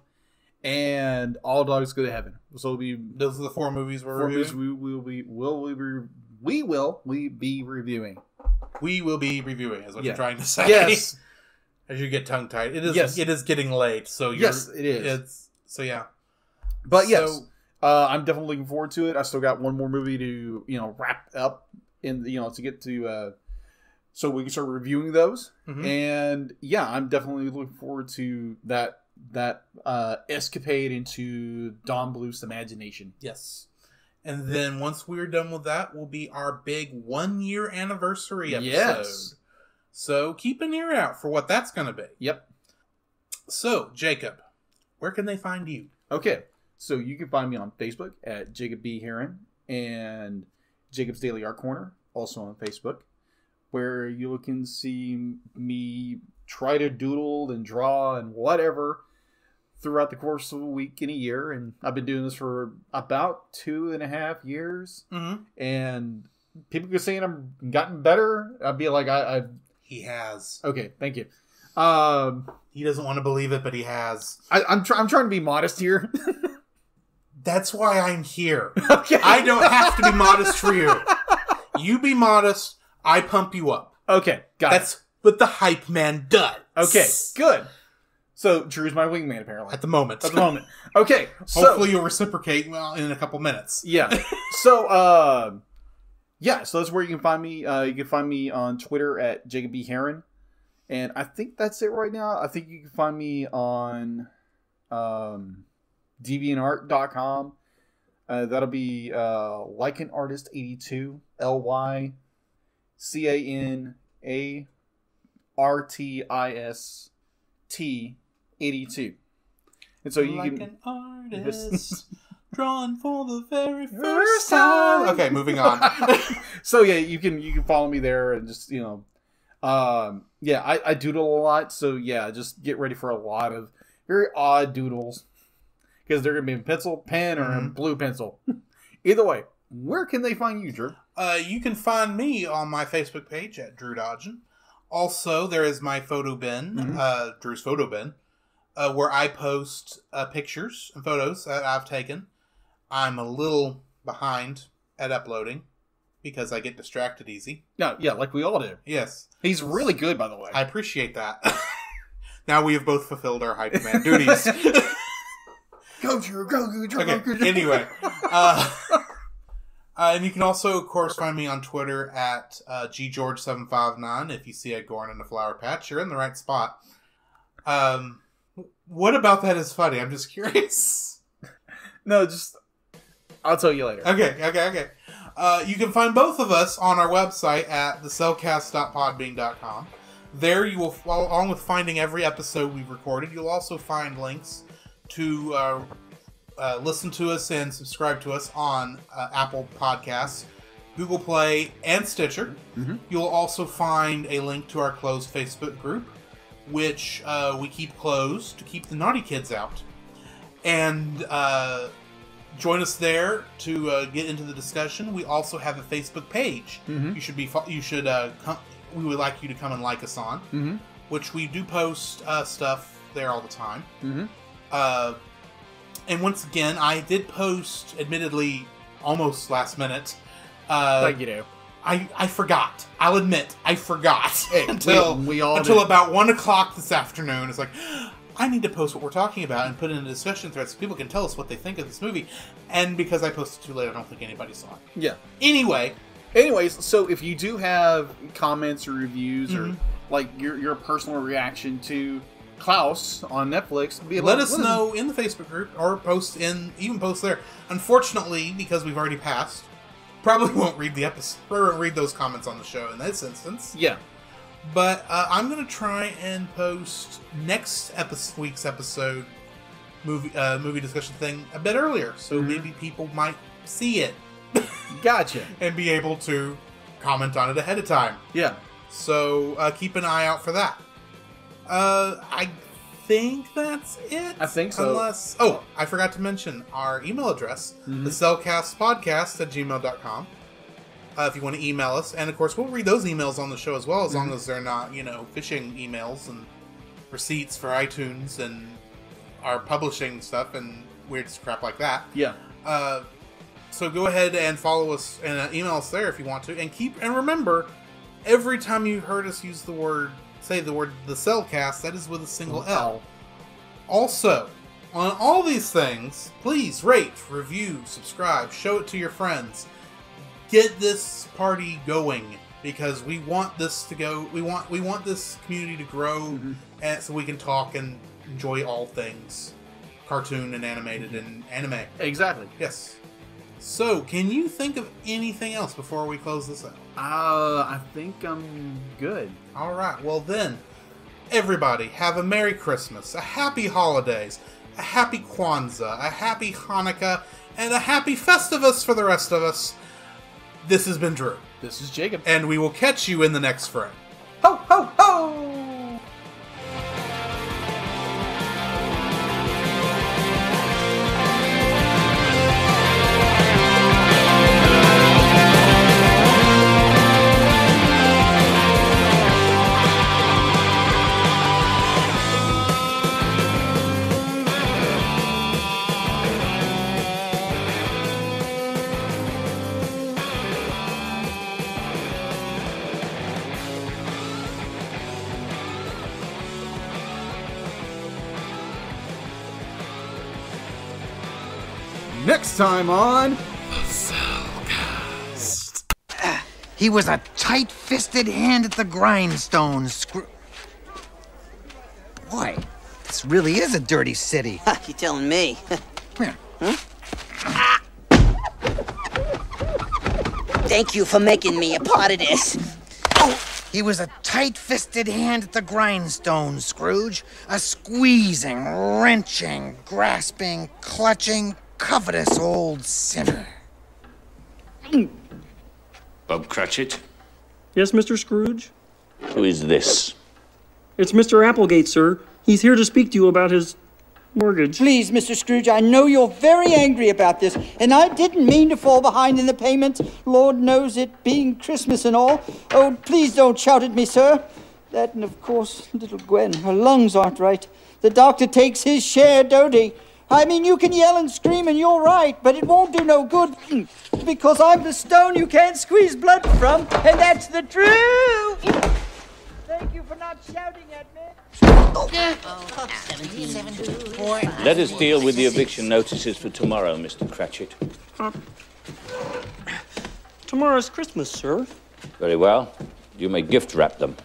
and All Dogs Go to Heaven. So those are the 4 movies we're reviewing. We will be reviewing. We will be reviewing, is what you're trying to say. Yes. As you get tongue tied, it is getting late. So yes, it is. Yeah. But yes, I'm definitely looking forward to it. I still got one more movie to wrap up to get to. So we can start reviewing those, mm-hmm. And yeah, I'm definitely looking forward to that escapade into Don Bluth's imagination. Yes. And then once we're done with that, will be our big 1-year anniversary episode. Yes. So keep an ear out for what that's going to be. Yep. So, Jacob, where can they find you? Okay. So you can find me on Facebook at Jacob B. Heron and Jacob's Daily Art Corner, also on Facebook, where you can see me try to doodle and draw and whatever throughout the course of a week and a year. And I've been doing this for about 2.5 years. Mm-hmm. And people are saying I'm gotten better. I'd be like, He has. Okay, thank you. He doesn't want to believe it, but he has. I'm trying to be modest here. That's why I'm here. Okay. I don't have to be modest for you. You be modest, I pump you up. Okay, got it. That's what the hype man does. Okay, good. So Drew's my wingman, apparently. At the moment. Okay. Hopefully you'll reciprocate in a couple minutes. Yeah. So that's where you can find me. You can find me on Twitter at Jacob B. Heron. And I think that's it right now. I think you can find me on deviantart.com. That'll be LycanArtist82, LYCANARTIST82. And so you like can... an artist drawn for the very first time. Okay, moving on. So yeah, you can follow me there and just, I doodle a lot. So yeah, just get ready for a lot of very odd doodles. Because they're going to be in pencil, pen, or in blue pencil. Either way, where can they find you, Drew? You can find me on my Facebook page at Drew Dodgen. Also, there is my photo bin, Drew's photo bin, where I post pictures and photos that I've taken. I'm a little behind at uploading because I get distracted easy. Yeah, like we all do. Yes. He's really good, by the way. I appreciate that. Now we have both fulfilled our hype man duties. Go, Drew, go, Drew. Okay, anyway. And you can also, of course, find me on Twitter at ggeorge759. If you see a Gorn in a flower patch, you're in the right spot. What about that is funny? I'm just curious. No, I'll tell you later. Okay. You can find both of us on our website at thecellcast.podbean.com. There you will, along with finding every episode we've recorded, you'll also find links to listen to us and subscribe to us on Apple Podcasts, Google Play, and Stitcher. Mm-hmm. You'll also find a link to our closed Facebook group, which we keep closed to keep the naughty kids out. And join us there to get into the discussion. We also have a Facebook page. Mm-hmm. We would like you to come and like us on, mm-hmm. which we do post stuff there all the time. Mm-hmm. And once again, I did post, admittedly, almost last minute. Like you do. I forgot. I'll admit, I forgot. Hey, until about 1 o'clock this afternoon. It's like, I need to post what we're talking about and put it in a discussion thread so people can tell us what they think of this movie. And because I posted too late, I don't think anybody saw it. Yeah. Anyways, so if you do have comments or reviews mm-hmm. or like your personal reaction to Klaus on Netflix, let us know in the Facebook group or post there. Unfortunately, because we've already passed, probably won't read the episode. We won't read those comments on the show in this instance. Yeah. But I'm going to try and post next week's episode movie discussion thing a bit earlier, so mm-hmm. maybe people might see it. Gotcha. And be able to comment on it ahead of time. Yeah. So keep an eye out for that. I think that's it. I think so. Unless... I forgot to mention our email address, mm-hmm. thecellcastpodcast@gmail.com. If you want to email us. And, of course, we'll read those emails on the show as well, as long as they're not, phishing emails and receipts for iTunes and our publishing stuff and weird crap like that. Yeah. So go ahead and follow us and email us there if you want to. And remember, every time you heard us say the word The Cellcast, that is with a single L. Also, on all these things, please rate, review, subscribe, show it to your friends. Get this party going because we want this to go. We want this community to grow, mm-hmm. and so we can talk and enjoy all things cartoon and animated and anime. Exactly. Yes. So, can you think of anything else before we close this out? I think I'm good. All right. Well, then, everybody have a Merry Christmas, a Happy Holidays, a Happy Kwanzaa, a Happy Hanukkah, and a Happy Festivus for the rest of us. This has been Drew. This is Jacob. And we will catch you in the next frame. Ho, ho, ho! Next time on... He was a tight-fisted hand at the grindstone. Boy, this really is a dirty city. You telling me? Come here. Thank you for making me a part of this. He was a tight-fisted hand at the grindstone, Scrooge. A squeezing, wrenching, grasping, clutching, covetous old sinner. Bob Cratchit? Yes, Mr. Scrooge? Who is this? It's Mr. Applegate, sir. He's here to speak to you about his mortgage. Please, Mr. Scrooge, I know you're very angry about this, and I didn't mean to fall behind in the payments. Lord knows it being Christmas and all. Oh, please don't shout at me, sir. That and, of course, little Gwen. Her lungs aren't right. The doctor takes his share, don't he? I mean, you can yell and scream and you're right, but it won't do no good because I'm the stone you can't squeeze blood from, and that's the truth. Thank you for not shouting at me. Let us deal with the eviction notices for tomorrow, Mr. Cratchit. Tomorrow's Christmas, sir. Very well. You may gift wrap them.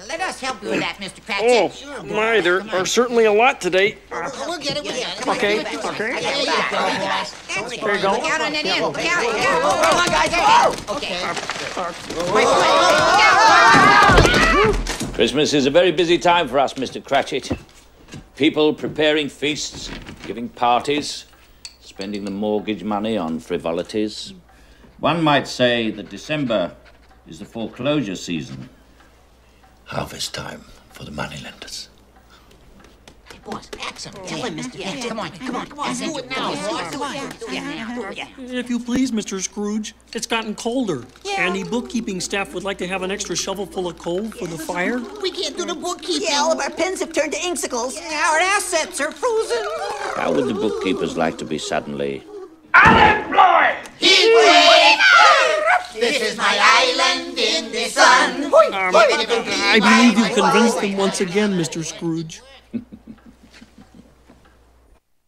Let us help you with that, Mr. Cratchit. Oh, my, there are certainly a lot today. We'll get it, we'll get it. Okay. There you go, boys. There you go. Look out on that end. Look out. Come on, guys. Okay. Christmas is a very busy time for us, Mr. Cratchit. People preparing feasts, giving parties, spending the mortgage money on frivolities. One might say that December is the foreclosure season. Harvest time for the moneylenders. Hey, boss, action. Tell him, Mr. Cratchit. Come on. Let's do it now, boss. If you please, Mr. Scrooge, it's gotten colder. And the bookkeeping staff would like to have an extra shovel full of coal for the fire. We can't do the bookkeeping. Yeah, all of our pens have turned to inksicles. Our assets are frozen. How would the bookkeepers like to be suddenly... This is my island in the sun. I believe you've convinced them once again, Mr. Scrooge.